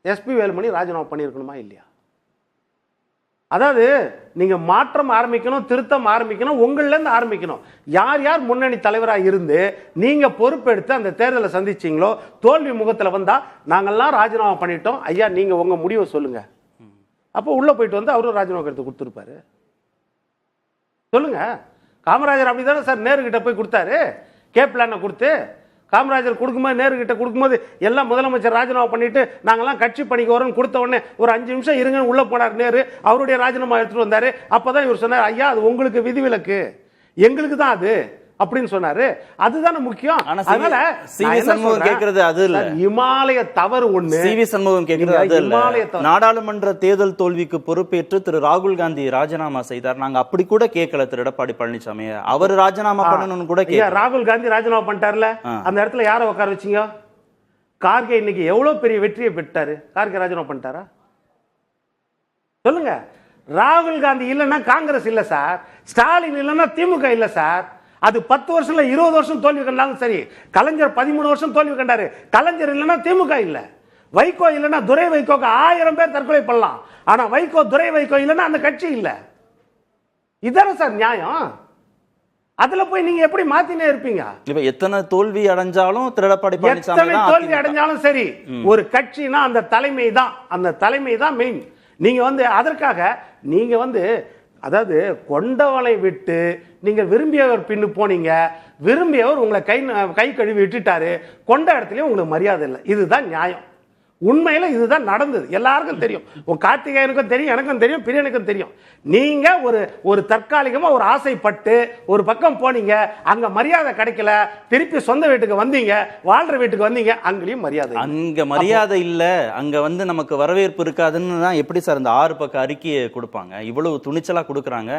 எஸ்பி வேலுமணி ராஜினாமா பண்ணிருக்கணுமா இல்லையா? அதாவது நீங்க மாற்றம் ஆரம்பிக்கணும், திருத்தம் ஆரம்பிக்கணும், உங்கள்ல இருந்து ஆரம்பிக்கணும். யார் யார் முன்னணி தலைவராக இருந்து நீங்க பொறுப்பெடுத்து அந்த தேர்தலை சந்திச்சீங்களோ, தோல்வி முகத்துல வந்தா நாங்கெல்லாம் ராஜினாமா பண்ணிட்டோம் ஐயா, நீங்க உங்க முடிவை சொல்லுங்க. அப்போ உள்ள போயிட்டு வந்து அவரும் ராஜினாமா கருத்து கொடுத்துருப்பாரு. சொல்லுங்க. காமராஜர் அப்படிதானே சார் நேரு கிட்ட போய் கொடுத்தாரு, கே பிளான கொடுத்து. காமராஜர் கொடுக்கும்போது, நேரு கிட்ட கொடுக்கும்போது எல்லாம் முதலமைச்சர் ராஜினாமா பண்ணிட்டு நாங்கெல்லாம் கட்சி பணிக்கு வரோம்னு கொடுத்த உடனே ஒரு 5 நிமிஷம் இருங்க உள்ள போனார் நேரு, அவருடைய ராஜினாமா எடுத்துட்டு வந்தாரு. அப்பதான் இவர் சொன்னார், ஐயா அது உங்களுக்கு விதிவிலக்கு, எங்களுக்கு தான் அது அப்படின்னு சொன்னாரு. அதுதானே முக்கியம். அதனால சிவி சண்முகம் கேக்குறது அது இல்ல, இமாலய தவறு ஒண்ணு. சிவி சண்முகம் கேக்குறது அது இல்ல. நாடாளுமன்ற தேர்தல் தோல்விக்கு பொறுப்பேற்று திரு ராகுல் காந்தி ராஜினாமா செய்தார், நாங்க அப்படி கூட கேட்கல திரு எடப்பாடி பழனிசாமி அவர் ராஜினாமா பண்ணணும்னு கூட கேட்கல. ராகுல் காந்தி ராஜினாமா பண்ணிட்டார்ல, அந்த இடத்துல யாரை உட்கார வச்சீங்க? கார்கே இன்னைக்கு எவ்வளவு பெரிய வெற்றியை பெற்றாரு, கார்கே ராஜினாமா பண்ணிட்டாரா? சொல்லுங்க. ராகுல் காந்தி இல்லைன்னா காங்கிரஸ் இல்ல சார், ஸ்டாலின் இல்லைன்னா திமுக இல்ல சார். அது 10 வருஷம்ல 20 வருஷம் தோல்வி கண்டாலும் சரி. கலைஞர் 13 வருஷம் தோல்வி கண்டாரு, கலைஞர் இல்லைன்னா திமுக இல்ல. வைகோ இல்லைன்னா துரை வைகோக்கு 1000 பேர் தற்கொலை பண்ணலாம், ஆனா வைகோ துரை வைகோ இல்லைன்னா அந்த கட்சி இல்ல. இதான சார் நியாயம். அதுல போய் நீங்க எப்படி மாத்தினே இருப்பீங்க? இப்ப எத்தனை தோல்வி அடைஞ்சாலும் திரு எடப்பாடி பழனிசாமி தோல்வி அடைஞ்சாலும் சரி, ஒரு கட்சினா அந்த தலைமை தான், அந்த தலைமை தான் மெயின். நீங்க அதற்காக நீங்க அதாவது கொண்டவனை விட்டு நீங்க விரும்பியவர் பின்னு போனீங்க, விரும்பியவர் உங்களை கை கழுவி விட்டுட்டாரு, கொண்ட இடத்துலயும் உங்களுக்கு மரியாதை இல்லை. இதுதான் நியாயம். உண்மையில இதுதான் நடந்தது, எல்லாருக்கும் தெரியும். கார்த்திகேயனுக்கும் தெரியும், எனக்கும் தெரியும், பிரியனுக்கும் தெரியும். நீங்க ஒரு தற்காலிகமா ஒரு ஆசைப்பட்டு ஒரு பக்கம் போனீங்க, அங்க மரியாதை கிடைக்கல, திருப்பி சொந்த வீட்டுக்கு வந்தீங்க, வாழ்ற வீட்டுக்கு வந்தீங்க, அங்கேயும் மரியாதை. அங்க மரியாதை இல்ல, அங்க நமக்கு வரவேற்பு இருக்காதுன்னு தான் எப்படி சார் இந்த 6 பக்க அறிக்கையை கொடுப்பாங்க? இவ்வளவு துணிச்சலா கொடுக்குறாங்க,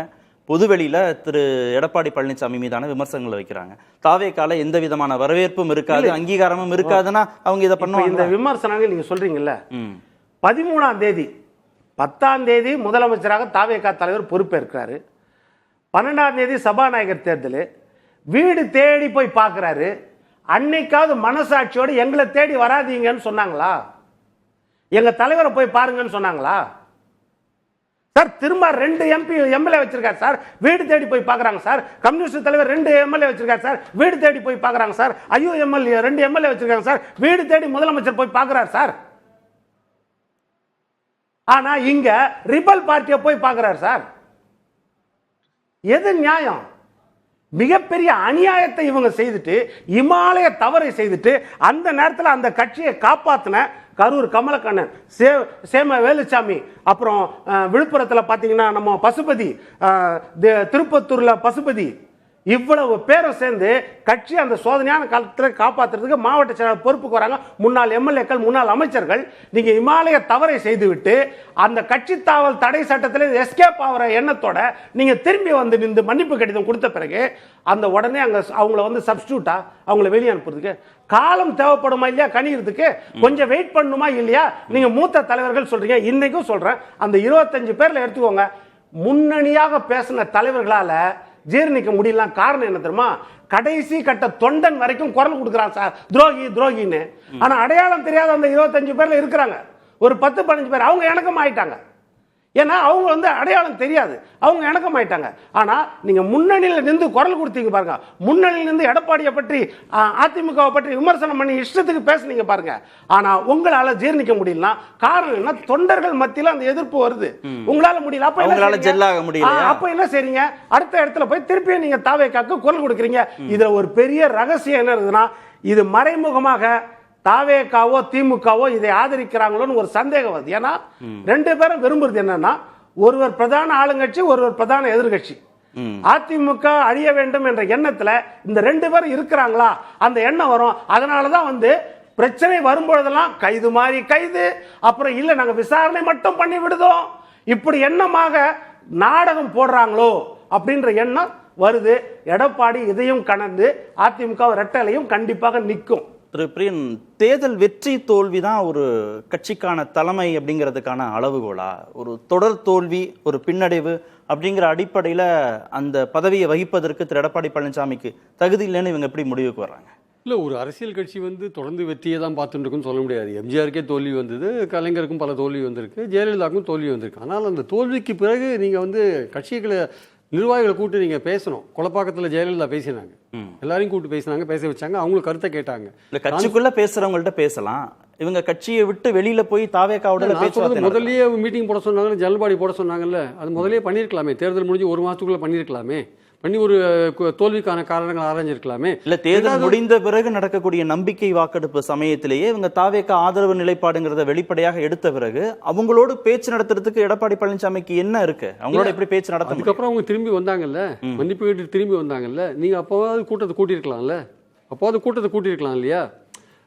பொதுவெளியில திரு எடப்பாடி பழனிசாமி மீதான விமர்சனங்களை வைக்கிறாங்க. தாவேக்கால எந்த விதமான வரவேற்பும் இருக்காது, அங்கீகாரமும் இருக்காதுன்னா அவங்க இதை பண்ணுவாங்க. இந்த விமர்சனங்கள் நீங்க சொல்றீங்கல்ல, 13ஆம் தேதி 10ஆம் தேதி முதலமைச்சராக தாவேகா தலைவர் பொறுப்பேற்கிறாரு. 12ஆம் தேதி சபாநாயகர் தேர்தல், வீடு தேடி போய் பார்க்கிறாரு. அன்னைக்காவது மனசாட்சியோடு எங்களை தேடி வராதீங்கன்னு சொன்னாங்களா? எங்க தலைவரை போய் பாருங்கன்னு சொன்னாங்களா சார்? திரும்ப 2 எம்எல்ஏ வச்சிருக்காரு சார், வீடு தேடி போய் பார்க்கறாங்க சார். கம்யூனிஸ்ட் தலைவர் 2 எம்எல்ஏ வச்சிருக்காரு சார், வீடு தேடி போய் பார்க்கறாங்க சார். ஐயோ எம்எல்ஏ 2 எம்எல்ஏ வச்சிருக்காங்க சார், வீடு தேடி முதலமைச்சர் போய் பார்க்கிறார் சார். ஆனா இங்க ரிபல் பார்ட்டியை போய் பார்க்கிறார் சார். எது நியாயம்? மிகப்பெரிய அநியாயத்தை இவங்க செய்துட்டு, இமாலய தவறை செய்துட்டு, அந்த நேரத்தில் அந்த கட்சியை காப்பாத்தின கரூர் கமலக்கண்ணன், சேம வேலுச்சாமி, அப்புறம் விழுப்புரத்தில் பார்த்தீங்கன்னா நம்ம பசுபதி, திருப்பத்தூர்ல பசுபதி, இவ்வளவு பேரும் சேர்ந்து கட்சி அந்த சோதனையான காலத்தில் காப்பாற்றுறதுக்கு மாவட்ட செயலாளர் பொறுப்புக்கு வராங்க. முன்னாள் எம்எல்ஏக்கள், முன்னாள் அமைச்சர்கள். நீங்க இமாலய தவறை செய்துவிட்டு அந்த கட்சி தாவல் தடை சட்டத்தில் எஸ்கேப் ஆகிற எண்ணத்தோட நீங்க திரும்பி வந்து நின்று மன்னிப்பு கடிதம் கொடுத்த பிறகு அந்த உடனே அங்க அவங்கள வந்து சப்ஸ்டியூட்டா அவங்கள வெளியே அனுப்புறதுக்கு காலம் தேவைப்படுமா இல்லையா? கணிக்கிறதுக்கு கொஞ்சம் வெயிட் பண்ணுமா இல்லையா? நீங்க மூத்த தலைவர்கள் சொல்றீங்க. இன்னைக்கும் சொல்றேன், அந்த 25 பேர்ல எடுத்துக்கோங்க, முன்னணியாக பேசின தலைவர்களால ஜீர்ணிக்க முடியல. காரணம் என்ன தெரியுமா? கடைசி கட்ட தொண்டன் வரைக்கும் குரல் கொடுக்குறான் சார், துரோகி துரோகின்னு. ஆனா அடையாளம் தெரியாத அந்த 25 பேர்ல இருக்கிறாங்க ஒரு 10-15 பேர், அவங்க இணக்கம் ஆயிட்டாங்க. ஏன்னா அவங்க வந்து அடையாளம் தெரியாது, அவங்க இணக்கம் ஆயிட்டாங்க. ஆனா நீங்க முன்னணியில் நின்று குரல் கொடுத்தீங்க பாருங்க, முன்னணியில் நின்று எடப்பாடியை பற்றி அதிமுகவை பற்றி விமர்சனம் பண்ணி இஷ்டத்துக்கு பேசுனீங்க பாருங்க. ஆனா உங்களால ஜீர்ணிக்க முடியல. காரணம் என்ன? தொண்டர்கள் மத்தியில அந்த எதிர்ப்பு வருது, உங்களால முடியல. அப்ப என்ன செய்றீங்க? அடுத்த இடத்துல போய் திருப்பியும் நீங்க தாவேக்காக்கு குரல் கொடுக்குறீங்க. இதுல ஒரு பெரிய ரகசியம் என்ன இருக்குன்னா, இது மறைமுகமாக தாவேக்காவோ திமுகவோ இதை ஆதரிக்கிறாங்களோன்னு ஒரு சந்தேகம் வருது. ஏன்னா 2 பேரும் விரும்புறது என்னன்னா, ஒருவர் பிரதான ஆளுங்கட்சி, ஒருவர் பிரதான எதிர்கட்சி. அதிமுக அழிய வேண்டும் என்ற எண்ணத்துல இந்த 2 பேரும் இருக்கிறாங்களா, அந்த எண்ணம் வரும். அதனாலதான் வந்து பிரச்சனை வரும்பொழுதெல்லாம் கைது மாதிரி கைது, அப்புறம் இல்ல நாங்க விசாரணை மட்டும் பண்ணி விடுதோம், இப்படி எண்ணமாக நாடகம் போடுறாங்களோ அப்படின்ற எண்ணம் வருது. எடப்பாடி இதையும் கடந்து அதிமுக ரெட்டலையும் கண்டிப்பாக நிற்கும். திரு பிரியன், தேர்தல் வெற்றி தோல்வி தான் ஒரு கட்சிக்கான தலைமை அப்படிங்கிறதுக்கான அளவுகோலா? ஒரு தொடர் தோல்வி, ஒரு பின்னடைவு அப்படிங்கிற அடிப்படையில் அந்த பதவியை வகிப்பதற்கு திரு எடப்பாடி பழனிசாமிக்கு தகுதி இல்லைன்னு இவங்க எப்படி முடிவுக்கு வர்றாங்க? இல்லை, ஒரு அரசியல் கட்சி வந்து தொடர்ந்து வெற்றியை தான் பார்த்துட்டு இருக்குன்னு சொல்ல முடியாது. எம்ஜிஆருக்கே தோல்வி வந்தது, கலைஞருக்கும் பல தோல்வி வந்திருக்கு, ஜெயலலிதாவுக்கும் தோல்வி வந்திருக்கு. ஆனால் அந்த தோல்விக்கு பிறகு நீங்கள் வந்து கட்சிகளை நிர்வாகிகளை கூப்பிட்டு நீங்கள் பேசணும். கொலப்பாக்கத்தில் ஜெயலலிதா பேசினாங்க, எல்லாரையும் கூப்பிட்டு பேசினாங்க, பேச வச்சாங்க, அவங்களும் கருத்தை கேட்டாங்க. இல்லை, கட்சிக்குள்ள பேசுறவங்கள்ட்ட பேசலாம், இவங்க கட்சியை விட்டு வெளியில போய் தாவேக்காவோட முதல்லயே மீட்டிங் போட சொன்னாங்கன்னு, ஜல்பாடி போட சொன்னாங்கல்ல, அது முதலே பண்ணியிருக்கலாமே. தேர்தல் முடிஞ்சு 1 மாதத்துக்குள்ள பண்ணியிருக்கலாமே, பண்ணி ஒரு தோல்விக்கான காரணங்கள் ஆராய்ஞ்சிருக்கலாமே. இல்ல, தேர்தல் முடிந்த பிறகு நடக்கக்கூடிய நம்பிக்கை வாக்கெடுப்பு சமயத்திலேயே இவங்க தாவேக்கா ஆதரவு நிலைப்பாடுங்கிறத வெளிப்படையாக எடுத்த பிறகு அவங்களோடு பேச்சு நடத்துறதுக்கு எடப்பாடி பழனிசாமிக்கு என்ன இருக்கு? அவங்களோட எப்படி பேச்சு நடத்த? அதுக்கப்புறம் அவங்க திரும்பி வந்தாங்கல்ல, மன்னிப்பு கேட்டு திரும்பி வந்தாங்கல்ல, நீங்க அப்போவாது கூட்டத்தை கூட்டியிருக்கலாம்ல, அப்போவாது கூட்டத்தை கூட்டியிருக்கலாம் இல்லையா?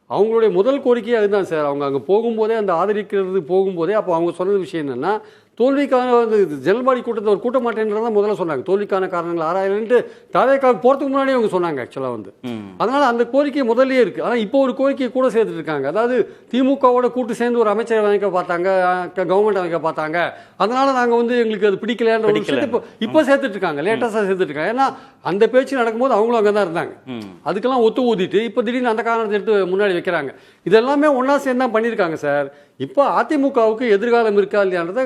அவங்களுடைய முதல் கோரிக்கையே அதுதான் சார். அவங்க அங்கே போகும்போதே, அந்த ஆதரிக்கிறது போகும்போதே, அப்போ அவங்க சொன்னது விஷயம் என்னன்னா, தோல்விக்கான ஜல்பாடி கூட்டத்தை ஒரு கூட்ட மாட்டேன்றதான் முதல்ல சொன்னாங்க. தோல்விக்கான காரணங்கள் ஆராயலன்ட்டு தாவேக்காவுக்கு போகிறதுக்கு முன்னாடியே அவங்க சொன்னாங்க ஆக்சுவலாக வந்து. அதனால அந்த கோரிக்கை முதல்லே இருக்கு. ஆனால் இப்போ ஒரு கோரிக்கையை கூட சேர்த்துட்டு இருக்காங்க. அதாவது திமுகவோட கூட்டு சேர்ந்து ஒரு அமைச்சரை அமைக்க பார்த்தாங்க, கவர்மெண்ட் அமைக்க பார்த்தாங்க, அதனால நாங்கள் வந்து எங்களுக்கு அது பிடிக்கலன்ற ஒரு விஷயத்தை இப்போ சேர்த்துட்டு இருக்காங்க, லேட்டஸ்டாக சேர்த்துட்டு இருக்காங்க. ஏன்னா அந்த பேச்சு நடக்கும்போது அவங்களும் அங்கே தான் இருந்தாங்க. அதுக்கெல்லாம் ஒத்து ஊதிட்டு இப்போ திடீர்னு அந்த காரணத்தை எடுத்து முன்னாடி வைக்கிறாங்க. இதெல்லாமே ஒன்றா சேர்ந்து தான் பண்ணியிருக்காங்க சார். இப்போ அதிமுகவுக்கு எதிர்காலம் இருக்கா இல்லையான்றத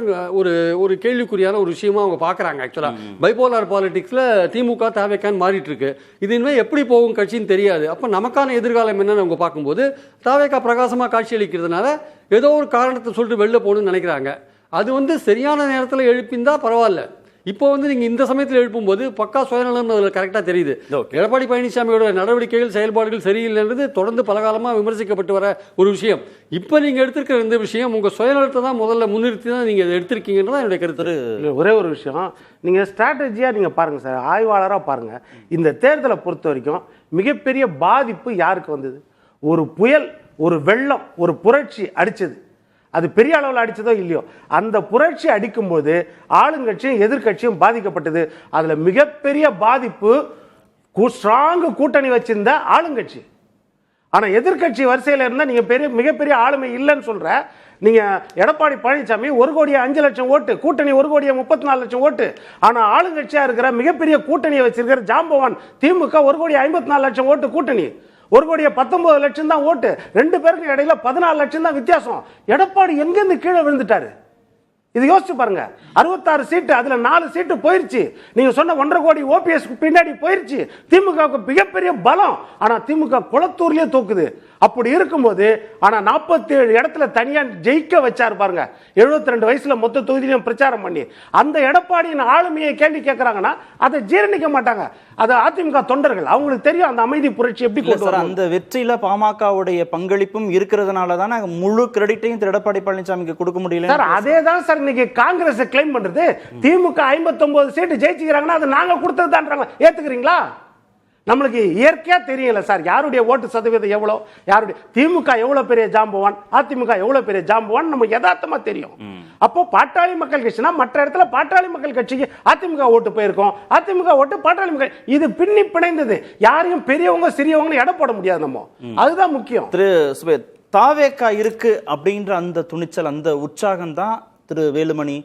ஒரு கேள்விக்குறியான ஒரு விஷயமா அவங்க பார்க்குறாங்க. ஆக்சுவலாக பைபோலார் பாலிடிக்ஸில் திமுக தாவேக்கான்னு மாறிட்டு இருக்கு. இது இனிமேல் எப்படி போகும் கட்சின்னு தெரியாது. அப்போ நமக்கான எதிர்காலம் என்னன்னு அவங்க பார்க்கும்போது தாவேக்கா பிரகாசமாக காட்சி அளிக்கிறதுனால ஏதோ ஒரு காரணத்தை சொல்லிட்டு வெளில போகணும்னு நினைக்கிறாங்க. அது வந்து சரியான நேரத்தில் எழுப்பிந்தா பரவாயில்ல. இப்போ வந்து நீங்க இந்த சமயத்தில் எழுப்பும்போது பக்கா சுயநலம் அதில் கரெக்டாக தெரியுது. எடப்பாடி பழனிசாமியோட நடவடிக்கைகள், செயல்பாடுகள் சரியில்லைன்றது தொடர்ந்து பலகாலமாக விமர்சிக்கப்பட்டு வர ஒரு விஷயம். இப்போ நீங்க எடுத்திருக்கிற இந்த விஷயம் உங்க சுயநலத்தை தான் முதல்ல முன்னிறுத்தி தான் நீங்க எடுத்திருக்கீங்கன்றதான் என்னுடைய கருத்து. ஒரே ஒரு விஷயம், நீங்க ஸ்ட்ராட்டஜியா நீங்க பாருங்க சார், ஆய்வாளராக பாருங்க. இந்த தேர்தலை பொறுத்த வரைக்கும் மிகப்பெரிய பாதிப்பு யாருக்கு வந்தது? ஒரு புயல், ஒரு வெள்ளம், ஒரு புரட்சி அடிச்சது. அது பெரிய அளவில் அடிச்சதோ இல்லையோ, அந்த புரட்சி அடிக்கும்போது ஆளுங்கட்சியும் எதிர்கட்சியும் பாதிக்கப்பட்டது. அதுல மிகப்பெரிய பாதிப்பு ஸ்ட்ராங் கூட்டணி வச்சிருந்த ஆளுங்கட்சி. ஆனா எதிர்கட்சி வரிசையில் இருந்தா நீங்க மிகப்பெரிய ஆளுமை இல்லைன்னு சொல்ற. நீங்க எடப்பாடி பழனிசாமி 1,05,00,000 ஓட்டு, கூட்டணி 1,34,00,000 ஓட்டு. ஆனா ஆளுங்கட்சியா இருக்கிற மிகப்பெரிய கூட்டணியை வச்சிருக்கிற ஜாம்பவான் திமுக 1,54,00,000 ஓட்டு கூட்டணி, 1,19,00,000 தான் ஓட்டு. 2 பேருக்கு இடையில 14 லட்சம் தான் வித்தியாசம். எடப்பாடி எங்கிருந்து கீழே விழுந்துட்டாரு? இது யோசிச்சு பாருங்க. 66 சீட்டு, அதுல 4 சீட்டு போயிருச்சு. நீங்க சொன்ன 1.5 கோடி ஓபிஎஸ் பின்னாடி போயிருச்சு. திமுக மிகப்பெரிய பலம். ஆனா திமுக குளத்தூர்லயே தூக்குது. அப்படி இருக்கும்போது ஆனா 47 இடத்துல தனியா ஜெயிக்க வச்சாரு பாருங்க. 72 வயசுல மொத்த தொகுதியிலும் பிரச்சாரம் பண்ணி அந்த எடப்பாடியின் ஆளுமையை கேள்வி கேட்கறாங்கன்னா அதை ஜீரணிக்க மாட்டாங்க. அது அதிமுக தொண்டர்கள், அவங்களுக்கு தெரியும் அந்த அமைதி புரட்சி எப்படி கொண்டு வர. அந்த வெற்றியில பாமகவுடைய பங்களிப்பும் இருக்கிறதுனால தான் முழு கிரெடிட்டையும் எடப்பாடி பழனிசாமிக்கு கொடுக்க முடியல. அதே தான் சார் இன்னைக்கு காங்கிரஸ் கிளைம் பண்றது திமுக 59 சீட்டு ஜெயிச்சுக்கிறாங்கன்னா அது நாங்க கொடுத்ததுதான்றாங்க. ஏத்துக்கிறீங்களா? நம்மளுக்கு இயற்கையா தெரியல சார் யாருடைய ஓட்டு சதவீதம் எவ்வளவு, யாருடைய திமுக எவ்வளவு பெரிய ஜாம்பவான், அதிமுக எவ்வளவு பெரிய ஜாம்பவான் நம்ம யதார்த்தமா தெரியும். அப்போ பாட்டாளி மக்கள் கட்சினா மற்ற இடத்துல பாட்டாளி மக்கள் கட்சிக்கு அதிமுக ஓட்டு போயிருக்கோம், அதிமுக ஓட்டு பாட்டாளி மக்கள், இது பின்னி பிணைந்தது. யாரையும் பெரியவங்க சிறியவங்க எடை போட முடியாது. நம்ம அதுதான் முக்கியம். திரு சுபேத், தாவேக்கா இருக்கு அப்படின்ற அந்த துணிச்சல், அந்த உற்சாகம் தான் திரு வேலுமணி,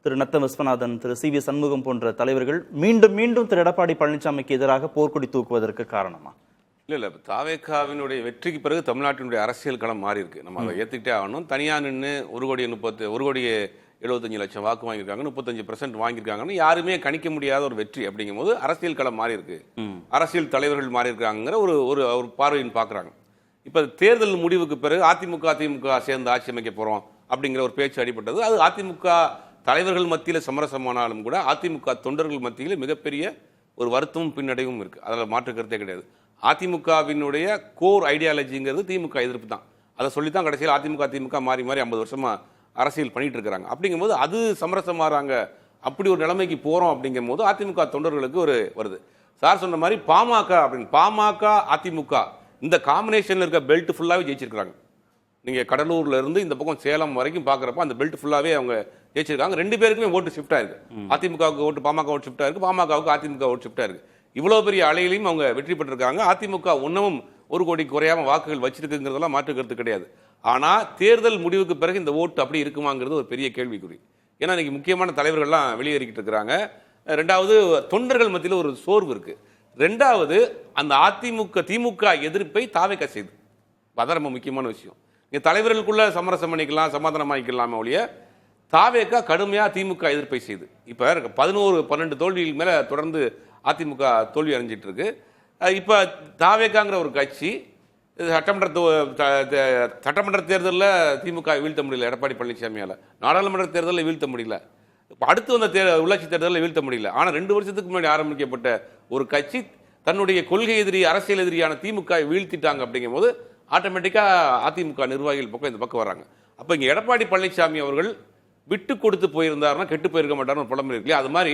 திரு நத்தம் விஸ்வநாதன், திரு சி வி சண்முகம் போன்ற தலைவர்கள் மீண்டும் மீண்டும் திரு எடப்பாடி பழனிசாமிக்கு எதிராக போர்க்கொடி தூக்குவதற்கு காரணமா? இல்ல தாவேக்காவினுடைய வெற்றிக்கு பிறகு தமிழ்நாட்டினுடைய அரசியல் களம் மாறி இருக்கு. நம்ம அதை ஏத்துக்கிட்டே ஆகணும். தனியா நின்று 1,75,00,000 வாக்கு வாங்கியிருக்காங்க, 35% வாங்கியிருக்காங்கன்னு யாருமே கணிக்க முடியாத ஒரு வெற்றி. அப்படிங்கும் போது அரசியல் களம் மாறி இருக்கு, அரசியல் தலைவர்கள் மாறி இருக்காங்கிற ஒரு பார்வையின் பாக்குறாங்க. இப்ப தேர்தல் முடிவுக்கு பிறகு அதிமுக சேர்ந்து ஆட்சி அமைக்க போறோம் அப்படிங்கிற ஒரு பேச்சு அடிபட்டது. அது அதிமுக தலைவர்கள் மத்தியில் சமரசமானாலும் கூட அதிமுக தொண்டர்கள் மத்தியில் மிகப்பெரிய ஒரு வருத்தமும் பின்னடைவும் இருக்கு. அதில் மாற்று கருத்தே கிடையாது. அதிமுகவினுடைய கோர் ஐடியாலஜிங்கிறது திமுக எதிர்ப்பு தான். அதை சொல்லித்தான் கடைசியில் அதிமுக மாறி மாறி 50 வருஷமா அரசியல் பண்ணிட்டு இருக்கிறாங்க. அப்படிங்கும்போது அது சமரசமாறாங்க, அப்படி ஒரு நிலைமைக்கு போறோம். அப்படிங்கும் போது அதிமுக தொண்டர்களுக்கு ஒரு வருது. சார் சொன்ன மாதிரி பாமக அப்படின்னு பாமக அதிமுக இந்த காம்பினேஷன்ல இருக்க பெல்ட் ஃபுல்லாவே ஜெயிச்சிருக்காங்க. நீங்க கடலூர்ல இருந்து இந்த பக்கம் சேலம் வரைக்கும் பாக்குறப்ப அந்த பெல்ட் ஃபுல்லாவே அவங்க ஜெயிச்சிருக்காங்க. 2 பேருக்குமே ஓட்டு ஷிஃப்ட் ஆயிருக்கு. அதிமுகவுக்கு ஓட்டு பாமக ஓட்டு ஷிஃப்ட் ஆயிருக்கு, பாமகவுக்கு அதிமுக ஓட்டு ஷிஃப்ட் ஆயிருக்கு. இவ்வளவு பெரிய அலையிலையும் அவங்க வெற்றி பெற்றிருக்காங்க. அதிமுக ஒன்னும் 1 கோடி குறையாம வாக்குகள் வச்சிருக்குங்கிறதெல்லாம் மாற்று கருத்து கிடையாது. ஆனா தேர்தல் முடிவுக்கு பிறகு இந்த ஓட்டு அப்படி இருக்குமாங்கிறது ஒரு பெரிய கேள்விக்குறி. ஏன்னா இன்னைக்கு முக்கியமான தலைவர்கள்லாம் வெளியேறிக்கிட்டு இருக்கிறாங்க. 2வது தொண்டர்கள் மத்தியில் ஒரு சோர்வு இருக்கு. 2வது அந்த திமுக எதிர்ப்பை தாவேக்கா செய்து, அதான் ரொம்ப முக்கியமான விஷயம். இங்க தலைவர்களுக்குள்ள சமரசம் பண்ணிக்கலாம், சமாதானம் ஆகிக்கலாமே ஒழிய தாவேக்கா கடுமையா திமுக எதிர்ப்பை செய்து இப்ப 11-12 தோல்விகள் மேல தொடர்ந்து அதிமுக தோல்வி அடைஞ்சிட்டு இருக்கு. இப்ப தாவேக்காங்கிற ஒரு கட்சி சட்டமன்ற தேர்தலில் திமுக வீழ்த்த முடியல, எடப்பாடி பழனிசாமியால. நாடாளுமன்ற தேர்தலில் வீழ்த்த முடியல, அடுத்து வந்த உள்ளாட்சி தேர்தலில் வீழ்த்த முடியல. ஆனா 2 வருஷத்துக்கு முன்னாடி ஆரம்பிக்கப்பட்ட ஒரு கட்சி தன்னுடைய கொள்கை எதிரி, அரசியல் எதிரியான திமுக வீழ்த்திட்டாங்க. அப்படிங்கும் போது ஆட்டோமேட்டிக்கா அதிமுக நிர்வாகிகள் பக்கம் இந்த பக்கம் வராங்க. அப்ப இங்க எடப்பாடி பழனிசாமி அவர்கள் விட்டு கொடுத்து போயிருந்தாருன்னா கெட்டு போயிருக்க மாட்டாருன்னு ஒரு புலம்பு இருக்கு. அது மாதிரி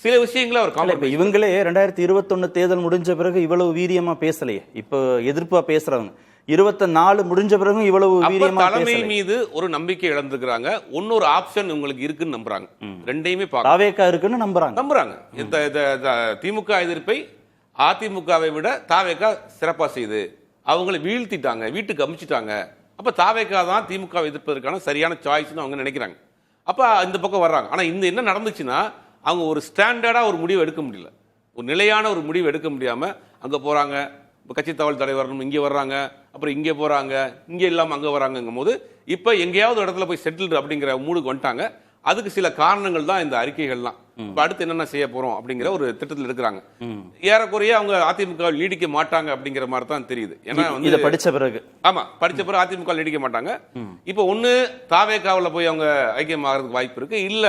சில விஷயங்களை அவர் இவங்களே 2021 தேர்தல் முடிஞ்ச பிறகு இவ்வளவு வீரியமா பேசலையே, இப்ப எதிர்ப்பா பேசுறவங்க 24 முடிஞ்ச பிறகு இவ்வளவு வீரியமா தலைமை மீது ஒரு நம்பிக்கை இழந்திருக்கிறாங்க. இன்னொரு ஆப்ஷன் உங்களுக்கு இருக்குன்னு நம்புறாங்க. ரெண்டையுமே தாவேக்கா இருக்குன்னு நம்புறாங்க. திமுக எதிர்ப்பை அதிமுகவை விட தாவேக்கா சிறப்பா செய்து அவங்களை வீழ்த்திட்டாங்க, வீட்டுக்கு அமிச்சிட்டாங்க. அப்ப தாவேக்கா தான் திமுக எதிர்ப்பதற்கான சரியான சாய்ஸ்னு அவங்க நினைக்கிறாங்க. அப்ப இந்த பக்கம் வர்றாங்க. ஆனா இந்த என்ன நடந்துச்சுன்னா அவங்க ஒரு ஸ்டாண்டர்டா ஒரு முடிவு எடுக்க முடியல, ஒரு நிலையான ஒரு முடிவு எடுக்க முடியாம அங்க போறாங்க. கட்சி தகவல் தலைவர் இங்கே வர்றாங்க, அப்புறம் இங்கே போறாங்க, இங்கே இல்லாம அங்க வராங்கும் போது இப்ப எங்கேயாவது இடத்துல போய் செட்டில் அப்படிங்கிற மூடுக்கு வந்துட்டாங்க. அதுக்கு சில காரணங்கள் தான் இந்த அறிக்கைகள்லாம். இப்ப அடுத்து என்னென்ன செய்ய போறோம் அப்படிங்கிற ஒரு திட்டத்தில் இருக்கிறாங்க. ஏறக்குறைய அவங்க அதிமுக நீடிக்க மாட்டாங்க அப்படிங்கிற மாதிரி தான் தெரியுது. ஏன்னா வந்து படிச்ச பிறகு அதிமுக நீடிக்க மாட்டாங்க. இப்ப ஒண்ணு தாவேக்காவில் போய் அவங்க ஐக்கியமாகிறதுக்கு வாய்ப்பு இருக்கு, இல்ல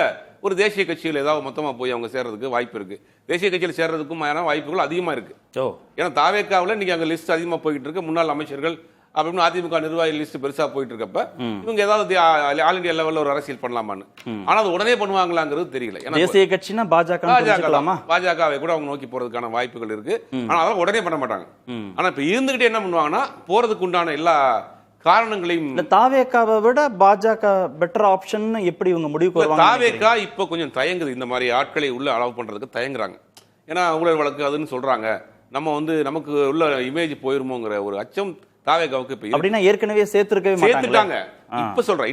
ஒரு தேசிய கட்சியில் ஏதாவது மொத்தமா போய் அவங்க சேர்றதுக்கு வாய்ப்பு இருக்கு. தேசிய கட்சியில் சேர்றதுக்கும் வாய்ப்புகள் அதிகமா இருக்கு. ஏன்னா தாவேக்காவில் இன்னைக்கு அங்க லிஸ்ட் அதிகமா போயிட்டு இருக்கு. முன்னாள் அமைச்சர்கள் அப்படின்னு அதிமுக நிர்வாகி லிஸ்ட் பெருசா போயிட்டு இருக்கப்ப இவங்க ஏதாவது ஆல் இந்தியா லெவல்ல ஒரு அரசியல் பண்ணலாமான்னு. ஆனா அது உடனே பண்ணுவாங்களாங்கிறது தெரியல. தேசிய கட்சினா பாஜகவை கூட அவங்க நோக்கி போறதுக்கான வாய்ப்புகள் இருக்கு. ஆனா அதெல்லாம் உடனே பண்ண மாட்டாங்க. ஆனா இப்ப இருந்துகிட்டே என்ன பண்ணுவாங்கன்னா போறதுக்கு உண்டான எல்லா காரணங்களையும் தாவேக்காவை விட பாஜக பெட்டர் ஆப்ஷன் எப்படி இவங்க முடிவுக்கு வருவாங்க? தாவேக்கா இப்ப கொஞ்சம் தயங்குது, இந்த மாதிரி ஆட்களை உள்ள அலோவ் பண்றதுக்கு தயங்குறாங்க. ஏன்னா ஊழல் வழக்கு அதுன்னு சொல்றாங்க, நம்ம வந்து நமக்கு உள்ள இமேஜ் போயிருமோங்கிற ஒரு அச்சம் தாவேக்காவுக்கு இப்ப அப்படின்னா ஏற்கனவே சேர்த்துட்டாங்க. இப்ப சொல்றேன்,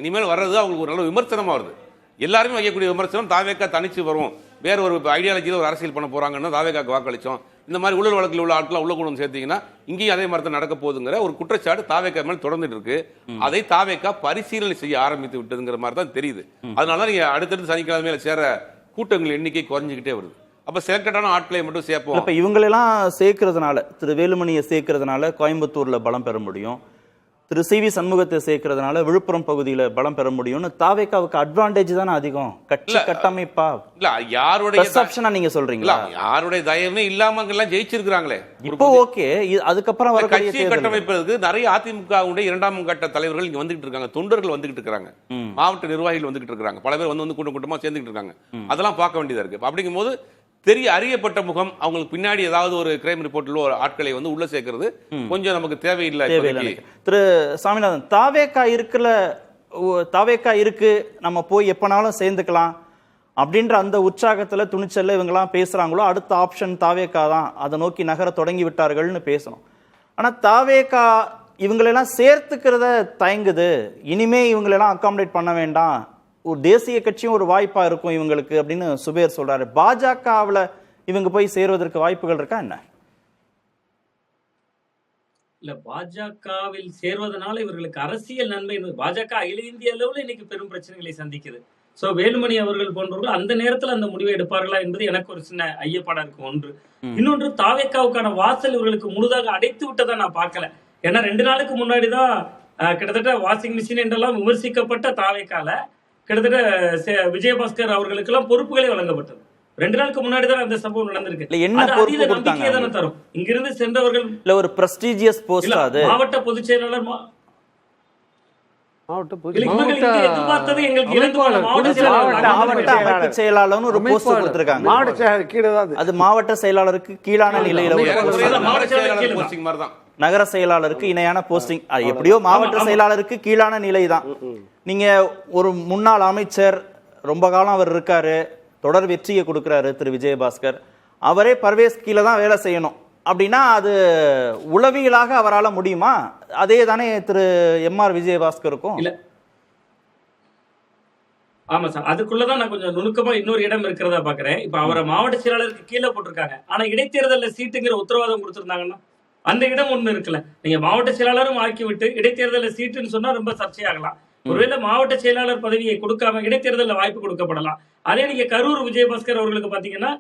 இனிமேல் வர்றது அவங்களுக்கு ஒரு நல்ல விமர்சனமா வருது. எல்லாருமே வைக்கக்கூடிய விமர்சனம் தாவேக்கா தனிச்சு வரும், வேற ஒரு ஐடியாலஜியில ஒரு அரசியல் பண்ண போறாங்கன்னா தாவேக்காக்கு வாக்களிச்சோம், இந்த மாதிரி ஊழல் வழக்கில் உள்ள ஆட்கள் உள்ள கொண்டு சேர்த்தீங்கன்னா இங்கேயும் அதே மாதிரி தான் நடக்க போகுதுங்கிற ஒரு குற்றச்சாட்டு தாவேக்கா மேல் தொடர்ந்துட்டு இருக்கு. அதை தாவேக்கா பரிசீலனை செய்ய ஆரம்பித்து விட்டதுங்கிற மாதிரி தான் தெரியுது. அதனால நீங்க அடுத்தடுத்து சனிக்கிழமையில சேர கூட்டங்கள் எண்ணிக்கை குறைஞ்சிக்கிட்டே வருது. அப்ப செலக்டடான ஆட்களை மட்டும் சேர்ப்போம். இப்ப இவங்களெல்லாம் சேர்க்கறதுனால, திரு வேலுமணியை சேர்க்கறதுனால கோயம்புத்தூர்ல பலம் பெற முடியும், திரு சி வி சண்முகத்தை சேர்க்கறதுனால விழுப்புரம் பகுதியில பலம் பெற முடியும்னு தாவேக்காவுக்கு அட்வான்டேஜ் தானே அதிகம், கட்சி கட்டமைப்பா இல்ல யாருடைய ஆப்ஷனா நீங்க சொல்றீங்களா? யாருடைய தயவுமே இல்லாம எல்லாம் ஜெயிச்சிருக்காங்களே இப்போ ஓகே. அதுக்கப்புறம் வர கட்சி கட்டமைப்பதற்கு நிறைய அதிமுக இரண்டாம் கட்ட தலைவர்கள் இங்க வந்துகிட்டு இருக்காங்க, தொண்டர்கள் வந்துகிட்டு இருக்காங்க, மாவட்ட நிர்வாகிகள் வந்துகிட்டு இருக்காங்க, பல பேர் வந்து கூட்டம் கூட்டமா சேர்ந்துட்டு இருக்காங்க. அதெல்லாம் பார்க்க வேண்டியதா இருக்கு. அப்படிங்கும் போது அறியப்பட்ட முகம், அவங்களுக்கு பின்னாடி ஏதாவது ஒரு கிரைம் ரிப்போர்ட்ல ஒரு ஆட்களை வந்து உள்ள சேர்க்கிறது கொஞ்சம் நமக்கு தேவையில்லை. திரு சாமிநாதன், தாவேக்கா இருக்கு, நம்ம போய் எப்பனாலும் சேர்ந்துக்கலாம் அப்படின்ற அந்த உற்சாகத்துல துணிச்சல்ல இவங்கெல்லாம் பேசுறாங்களோ அடுத்த ஆப்ஷன் தாவேக்கா தான், அதை நோக்கி நகர தொடங்கி விட்டார்கள்னு பேசணும். ஆனா தாவேக்கா இவங்களெல்லாம் சேர்த்துக்கிறத தயங்குது, இனிமே இவங்களெல்லாம் அகாமடேட் பண்ண வேண்டாம், ஒரு தேசிய கட்சியும் ஒரு வாய்ப்பா இருக்கும் இவங்களுக்கு அப்படின்னு சுபேர் சொல்றாரு. பாஜகவுல இவங்க போய் சேருவதற்கு வாய்ப்புகள் இருக்கா என்ன? இல்ல, பாஜகவில் சேர்வதனால இவர்களுக்கு அரசியல் நன்மை. பாஜக அகில இந்திய அளவில் இன்னைக்கு பெரும் பிரச்சனைகளை சந்திக்குது. சோ வேலுமணி அவர்கள் போன்றவர்கள் அந்த நேரத்தில் அந்த முடிவை எடுப்பார்களா என்பது எனக்கு ஒரு சின்ன ஐயப்பாடா இருக்கு. ஒன்று. இன்னொன்று, தாவேக்காவுக்கான வாசல் இவர்களுக்கு முழுதாக அடைத்து விட்டதா நான் பார்க்கல. ஏன்னா 2 நாளுக்கு முன்னாடிதான் கிட்டத்தட்ட வாஷிங் மிஷின் என்றெல்லாம் விமர்சிக்கப்பட்ட தாவேக்கால கிட்டத்தட்ட விஜயபாஸ்கர் அவர்களுக்கு எல்லாம் பொறுப்புகளே வழங்கப்பட்டது. 2 நாளுக்கு முன்னாடி தான் அந்த சம்பவம் நடந்திருக்கு. என்ன பொறுப்பு கொடுத்தாங்க? தானே தரும். இங்கிருந்து சென்றவர்கள் இல்ல ஒரு பிரஸ்டீஜியஸ் போஸ்ட், அது மாவட்ட பொதுச் செயலாளர் மாவட்ட செயலாளருக்கு கீழான நிலையில நகர செயலாளருக்கு இணையான போஸ்டிங், எப்படியோ மாவட்ட செயலாளருக்கு கீழான நிலை தான். நீங்க ஒரு முன்னாள் அமைச்சர், ரொம்ப காலம் அவர் இருக்காரு, தொடர் வெற்றியை கொடுக்கிறாரு திரு விஜயபாஸ்கர், அவரே பர்வேஸ் கீழே தான் வேலை செய்யணும் அப்படின்னா அது உளவியலாக அவரால் முடியுமா? அதே தானே திரு எம்.ஆர். விஜயபாஸ்கருக்கும். இல்ல, ஆமா சார், அதுக்குள்ளதான் நான் கொஞ்சம் நுணுக்கமா இன்னொரு இடம் இருக்கிறதா பாக்குறேன். இப்ப அவரை மாவட்ட செயலாளருக்கு கீழே போட்டிருக்காங்க, ஆனா இடைத்தேர்தலில் சீட்டுங்கிற உத்தரவாதம் கொடுத்திருந்தாங்கன்னா அந்த இடம் ஒண்ணு இருக்குல்ல. நீங்க மாவட்ட செயலாளரும் ஆக்கி விட்டு இடைத்தேர்தலில் சீட்டுன்னு சொன்னா ரொம்ப சர்ச்சையாகலாம். ஒருவேளை மாவட்ட செயலாளர் பதவியை கொடுக்காம இடைத்தேர்தலில் வாய்ப்பு கொடுக்கப்படலாம். அதே நீங்க கரூர் விஜயபாஸ்கர் அவர்களுக்கு பாத்தீங்கன்னா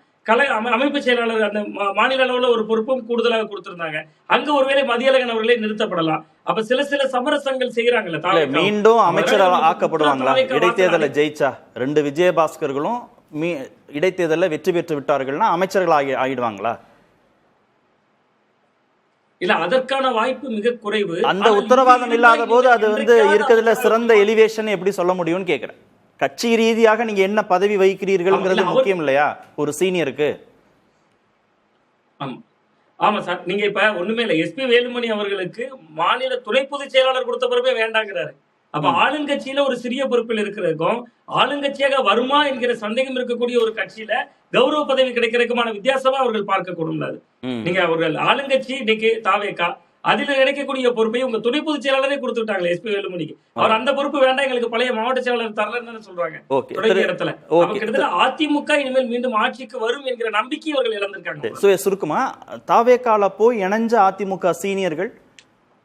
அமைப்பு செயலாளர் அந்த மாநில அளவுல ஒரு பொறுப்பும் கூடுதலாக கொடுத்திருந்தாங்க. அங்க ஒருவேளை மதியழகன் அவர்களே நிறுத்தப்படலாம். அப்ப சில சமரசங்கள் செய்யறாங்கல்ல. மீண்டும் அமைச்சர் ஆக்கப்படுவாங்களா இடைத்தேர்தலில் ஜெயிச்சா? 2 விஜயபாஸ்கர்களும் இடைத்தேர்தலில் வெற்றி பெற்று விட்டார்கள்னா அமைச்சர்கள் ஆகிடுவாங்களா? இல்ல, அதற்கான வாய்ப்பு மிக குறைவு. அந்த உத்தரவாதம் இல்லாத போது அது வந்து இருக்கிறதுல சிறந்த எலிவேஷன் எப்படி சொல்ல முடியும்னு கேக்குறேன். கட்சி ரீதியாக நீங்க என்ன பதவி வகிக்கிறீர்கள்ங்கிறது முக்கியம் இல்லையா ஒரு சீனியருக்கு? ஆமா சார், நீங்க இப்ப ஒண்ணுமே இல்ல, எஸ்பி வேலுமணி அவர்களுக்கு மாநில துணை பொதுச் செயலாளர் கொடுத்த பொறுப்பே வேண்டாங்கிறாரு. அப்ப ஆளுங்கட்சியில ஒரு சிறிய பொறுப்பில் இருக்கிறதுக்கும் ஆளுங்கட்சியாக வருமா என்கிற சந்தேகம் இருக்கக்கூடிய ஒரு கட்சியில கௌரவ பதவி கிடைக்கிறதுக்குமான வித்தியாசமா அவர்கள் பார்க்க கூடும். நீங்க அவர்கள் ஆளுங்கட்சி இன்னைக்கு தாவேக்கா, அதில் கிடைக்கக்கூடிய பொறுப்பை உங்க துணை பொதுச் செயலாளரே கொடுத்துட்டாங்க எஸ்பி வேலுமணிக்கு. அவர் அந்த பொறுப்பு வேண்டாம், எங்களுக்கு பழைய மாவட்ட செயலாளர் தரலன்னு சொல்றாங்க தொடங்கிய இடத்துல. கிட்டத்தட்ட அதிமுக இனிமேல் மீண்டும் ஆட்சிக்கு வரும் என்கிற நம்பிக்கை அவர்கள் இழந்திருக்காங்க. சுருக்கமா, தாவேக்கால போய் இணைஞ்ச அதிமுக சீனியர்கள்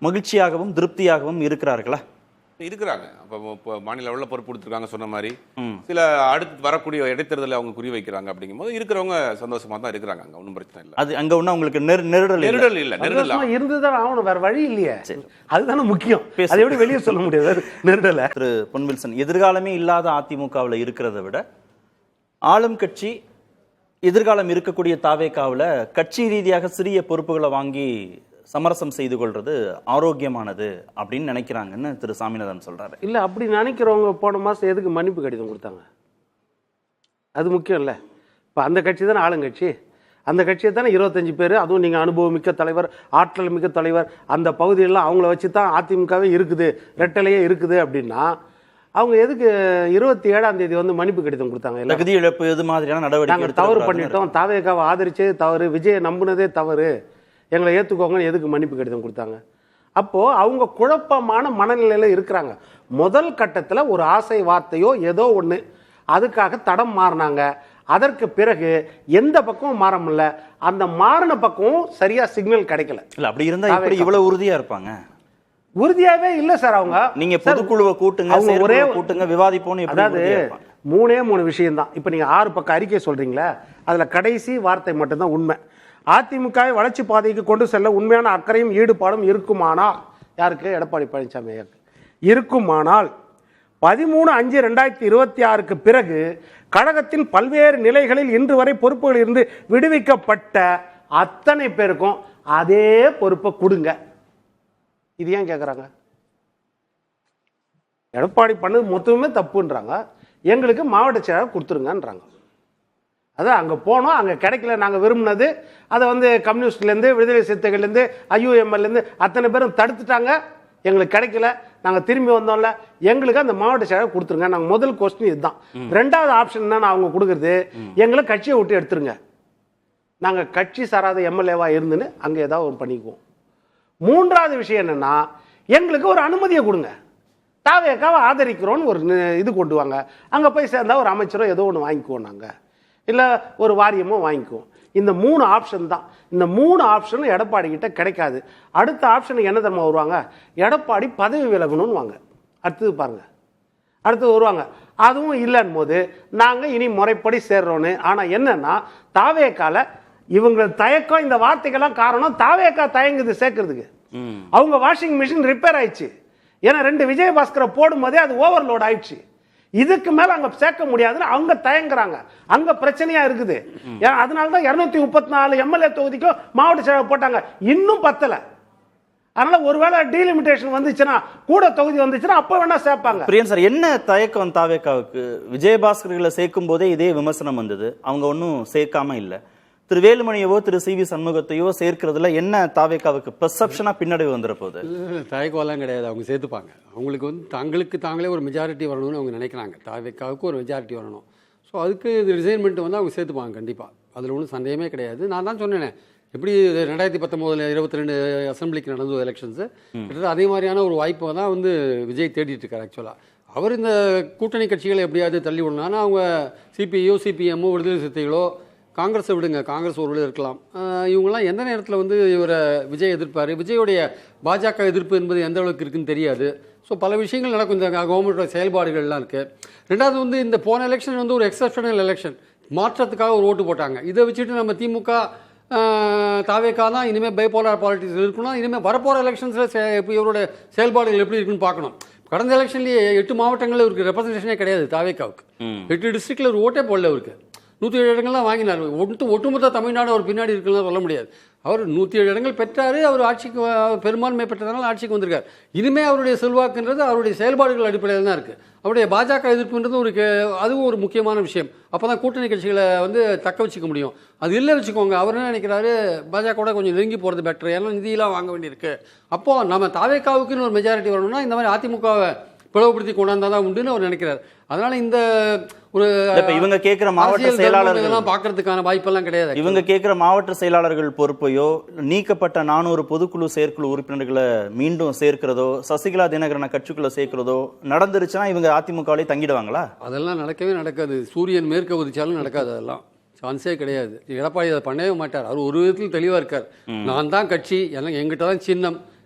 மகிழ்ச்சியாகவும் திருப்தியாகவும் இருக்கிறார்களா? இருக்கிறாங்க. அப்போ மாநில அளவில் பொறுப்பு கொடுத்துருக்காங்க சொன்ன மாதிரி. சில அடுத்து வரக்கூடிய இடைத்தேர்தலில் அவங்க குறி வைக்கிறாங்க. அப்படிங்கும்போது இருக்கிறவங்க சந்தோஷமா தான் இருக்கிறாங்க. அங்க ஒன்றும் பிரச்சனை இல்லை. அது அங்க ஒன்றும் உங்களுக்கு நெருடல் இல்லை. நெருடல் இருந்துதான் ஆகணும், வேற வழி இல்லையே. அதுதானே முக்கியம். அதை எப்படி வெளியே சொல்ல முடியாது நெருடல. திரு பொன்வில்சன், எதிர்காலமே இல்லாத அதிமுகவில் இருக்கிறத விட ஆளும் கட்சி எதிர்காலம் இருக்கக்கூடிய தாவேக்காவில் கட்சி ரீதியாக சிறிய பொறுப்புகளை வாங்கி சமரசம் செய்து கொள்றது ஆரோக்கியமானது அப்படின்னு நினைக்கிறாங்கன்னு திரு சாமிநாதன் சொல்றாரு. இல்ல, அப்படி நினைக்கிறவங்க போன மாசம் எதுக்கு மன்னிப்பு கடிதம் கொடுத்தாங்க? அது முக்கியம் இல்ல. இப்ப அந்த கட்சி தானே ஆளுங்கட்சி. அந்த கட்சியை தானே 25 பேர், அதுவும் நீங்க அனுபவமிக்க தலைவர், ஆற்றல் மிக்க தலைவர், அந்த பகுதியெல்லாம் அவங்கள வச்சு தான் அதிமுகவே இருக்குது, ரெட்டலையே இருக்குது அப்படின்னா அவங்க எதுக்கு 27ஆம் தேதி வந்து மன்னிப்பு கடிதம் கொடுத்தாங்க? தகுதி இழப்பு இது மாதிரியான நடவடிக்கை தவறு பண்ணிட்டோம், தாவேக்காவை ஆதரிச்சே தவறு, விஜயை நம்புனதே தவறு, எங்களை ஏற்றுக்கோங்கன்னு எதுக்கு மன்னிப்பு கடிதம் கொடுத்தாங்க? அப்போது அவங்க குழப்பமான மனநிலையில் இருக்கிறாங்க. முதல் கட்டத்தில் ஒரு ஆசை வார்த்தையோ ஏதோ ஒன்று, அதுக்காக தடம் மாறினாங்க. அதற்கு பிறகு எந்த பக்கமும் மாற முடியல. அந்த மாறின பக்கமும் சரியாக சிக்னல் கிடைக்கல. இல்லை, அப்படி இருந்தால் எப்படி இவ்வளோ உறுதியாக இருப்பாங்க? உறுதியாகவே இல்லை சார். அவங்க நீங்கள் பொதுக்குழுவை கூட்டுங்க, அவங்க ஒரே கூட்டுங்க, விவாதிப்போன்னு. அதாவது 3 விஷயம்தான். இப்போ நீங்கள் 6 பக்கம் அறிக்கை சொல்கிறீங்களே, அதில் கடைசி வார்த்தை மட்டும்தான் உண்மை. அதிமுகவை வளர்ச்சி பாதைக்கு கொண்டு செல்ல உண்மையான அக்கறையும் ஈடுபாடும் இருக்குமானால் யாருக்கு? எடப்பாடி பழனிசாமி ஐயாக்கு இருக்குமானால் 13/5/2026க்கு பிறகு கழகத்தின் பல்வேறு நிலைகளில் இன்று வரை பொறுப்புகளில் இருந்து விடுவிக்கப்பட்ட அத்தனை பேருக்கும் அதே பொறுப்பை கொடுங்க. இது ஏன் கேட்குறாங்க? எடப்பாடி பண்ணது மொத்தமே தப்புன்றாங்க, எங்களுக்கு மாவட்ட செயலாளர் கொடுத்துருங்கன்றாங்க. அதான் அங்கே போனோம், அங்கே கிடைக்கல, நாங்கள் விரும்பினது அதை வந்து கம்யூனிஸ்ட்லேருந்து, விடுதலை சிறுத்தைகள்லேருந்து, ஐயூஎம்எல்லேருந்து அத்தனை பேரும் தடுத்துட்டாங்க, எங்களுக்கு கிடைக்கல, நாங்கள் திரும்பி வந்தோம்ல, எங்களுக்கு அந்த மாவட்ட செயலாளர் கொடுத்துருங்க. நாங்கள் முதல் கொஸ்டின் இதுதான். ரெண்டாவது ஆப்ஷன் தான் அவங்க கொடுக்குறது, எங்களை கட்சியை விட்டு எடுத்துருங்க, நாங்கள் கட்சி சாராத எம்எல்ஏவா இருந்துன்னு அங்கே ஏதாவது ஒரு பண்ணிக்குவோம். மூன்றாவது விஷயம் என்னன்னா, எங்களுக்கு ஒரு அனுமதியை கொடுங்க, தாவேக்காவை ஆதரிக்கிறோன்னு ஒரு இது கொண்டு வாங்க, அங்கே போய் சேர்ந்தா ஒரு அமைச்சரோ ஏதோ ஒன்று வாங்கிக்குவோம், நாங்கள் இல்லை ஒரு வாரியமோ வாங்கிக்குவோம். இந்த 3 ஆப்ஷன் தான். இந்த 3 ஆப்ஷனும் எடப்பாடி கிட்ட கிடைக்காது. அடுத்த ஆப்ஷனுக்கு என்ன தெரியுமா வருவாங்க? எடப்பாடி பதவி விலகணும்னு வாங்க. அடுத்தது பாருங்க, அடுத்தது வருவாங்க. அதுவும் இல்லைன்னு போது நாங்கள் இனி முறைப்படி சேர்றோன்னு. ஆனால் என்னன்னா, தாவேக்கால இவங்க தயக்கம், இந்த வார்த்தைக்கெல்லாம் காரணம் தாவேக்கா தயங்குது சேர்க்கறதுக்கு. அவங்க வாஷிங் மிஷின் ரிப்பேர் ஆயிடுச்சு, ஏன்னா 2 விஜயபாஸ்கரை போடும் போதே அது ஓவர்லோட் ஆயிடுச்சு, இதுக்கு மேல அங்க சேர்க்க முடியாதுன்னு அவங்க தயங்குறாங்க. அங்க பிரச்சனையா இருக்குது. அதனாலதான் 234 எம்எல்ஏ தொகுதிக்கும் மாவட்ட செயலர் போட்டாங்க, இன்னும் பத்தல. அதனால ஒருவேளை டீலிமிட்டேஷன் வந்துச்சுன்னா, கூட தொகுதி வந்துச்சுன்னா அப்ப வேணா சேர்ப்பாங்க. பிரியன் சார், என்ன தயக்கம் தாவேக்காவுக்கு? விஜயபாஸ்கர்களை சேர்க்கும் போதே இதே விமர்சனம் வந்தது, அவங்க ஒன்னும் சேர்க்காம இல்ல. திரு வேலுமணியவோ திரு சி வி சண்முகத்தையோ சேர்க்கிறதுல என்ன தாவேக்காவுக்கு பெர்செப்ஷனா பின்னடைவு வந்துட போகுது? தயக்கம்லாம் கிடையாது, அவங்க சேர்த்துப்பாங்க. அவங்களுக்கு வந்து தங்களுக்கு தாங்களே ஒரு மெஜாரிட்டி வரணும்னு அவங்க நினைக்கிறாங்க. தாவேக்காவுக்கு ஒரு மெஜாரிட்டி வரணும். ஸோ அதுக்கு இது ரிசைன்மெண்ட் வந்து அவங்க சேர்த்துப்பாங்க கண்டிப்பாக, அதில் ஒன்றும் சந்தேகமே கிடையாது. நான் தான் சொன்னேன், எப்படி 2019 22 அசம்பிளிக்கு நடந்த எலெக்ஷன்ஸு கிட்டத்தட்ட அதே மாதிரியான ஒரு வாய்ப்பை தான் வந்து விஜய் தேடிட்டு இருக்கார். ஆக்சுவலாக அவர் இந்த கூட்டணி கட்சிகளை எப்படியாவது தள்ளி விடணும்னா, அவங்க சிபிஐயோ சிபிஎம்மோ விடுதலை சிறுத்தைகளோ, காங்கிரஸை விடுங்க, காங்கிரஸ் ஒரு இருக்கலாம், இவங்கெல்லாம் எந்த நேரத்தில் வந்து இவரை விஜய் எதிர்ப்பார், விஜயோடைய பாஜக எதிர்ப்பு என்பது எந்த அளவுக்கு இருக்குன்னு தெரியாது. ஸோ பல விஷயங்கள் நடக்கும், இந்த கவர்மெண்ட்டோட செயல்பாடுகள்லாம் இருக்குது. ரெண்டாவது வந்து இந்த போன எலெக்ஷன் வந்து ஒரு எக்ஸப்ஷனல் எலெக்ஷன், மாற்றத்துக்காக ஒரு ஓட்டு போட்டாங்க. இதை வச்சுட்டு நம்ம திமுக தாவேக்கா தான் இனிமேல் பைபோலார் பாலிட்டிக்ஸ் இருக்குன்னா, இனிமேல் வரப்போகிற எலெக்ஷன்ஸில் இப்போ இவரோட செயல்பாடுகள் எப்படி இருக்குன்னு பார்க்கணும். கடந்த எலெக்ஷன்லேயே 8 மாவட்டங்களில் இவருக்கு ரெப்ரசன்டேஷனே கிடையாது தாவேக்காவுக்கு. 8 டிஸ்ட்ரிக்டில் ஒரு ஓட்டே போடல அவருக்கு. 107 இடங்கள்லாம் வாங்கினார். ஒட்டுமொத்த தமிழ்நாடு அவர் பின்னாடி இருக்குன்னு சொல்ல முடியாது. அவர் 107 இடங்கள் பெற்றார். அவர் ஆட்சிக்கு பெரும்பான்மை பெற்றதனால ஆட்சிக்கு வந்திருக்கார். இனிமேல் அவருடைய செல்வாக்குன்றது அவருடைய செயல்பாடுகள் அடிப்படையில் தான் இருக்குது. அவருடைய பாஜக எதிர்ப்புன்றது ஒரு அதுவும் ஒரு முக்கியமான விஷயம். அப்போ தான் கூட்டணி கட்சிகளை வந்து தக்க வச்சுக்க முடியும். அது இல்லை வச்சுக்கோங்க, அவர் என்ன நினைக்கிறாரு, பாஜக கொஞ்சம் நெருங்கி போகிறது பெட்டர், ஏன்னா நிதியெல்லாம் வாங்க வேண்டியிருக்கு. அப்போது நம்ம தாவேக்காவுக்குன்னு ஒரு மெஜாரிட்டி வரணும்னா இந்த மாதிரி அதிமுகவை பிளவுபடுத்தி கொண்டாந்தா தான் உண்டுன்னு அவர் நினைக்கிறார். அதனால இந்த ஒரு இவங்க கேட்கிற மாவட்ட செயலாளர்கள் பார்க்கறதுக்கான வாய்ப்பெல்லாம் கிடையாது. இவங்க கேட்கிற மாவட்ட செயலாளர்கள் பொறுப்பையோ, நீக்கப்பட்ட 400 பொதுக்குழு செயற்குழு உறுப்பினர்களை மீண்டும் சேர்க்கிறதோ, சசிகலா தினகரனை கட்சிக்குள்ள சேர்க்கிறதோ நடந்துருச்சுன்னா இவங்க அதிமுகவிலே தங்கிடுவாங்களா? அதெல்லாம் நடக்கவே நடக்காது. சூரியன் மேற்க உதிச்சாலும் நடக்காது, அதெல்லாம் சான்ஸே கிடையாது. எடப்பாடி அதை பண்ணவே மாட்டார். அவர் ஒரு விதத்தில் தெளிவாக இருக்கார். நான் தான் கட்சி, எனக்கு எங்கிட்ட தான் சின்னம்,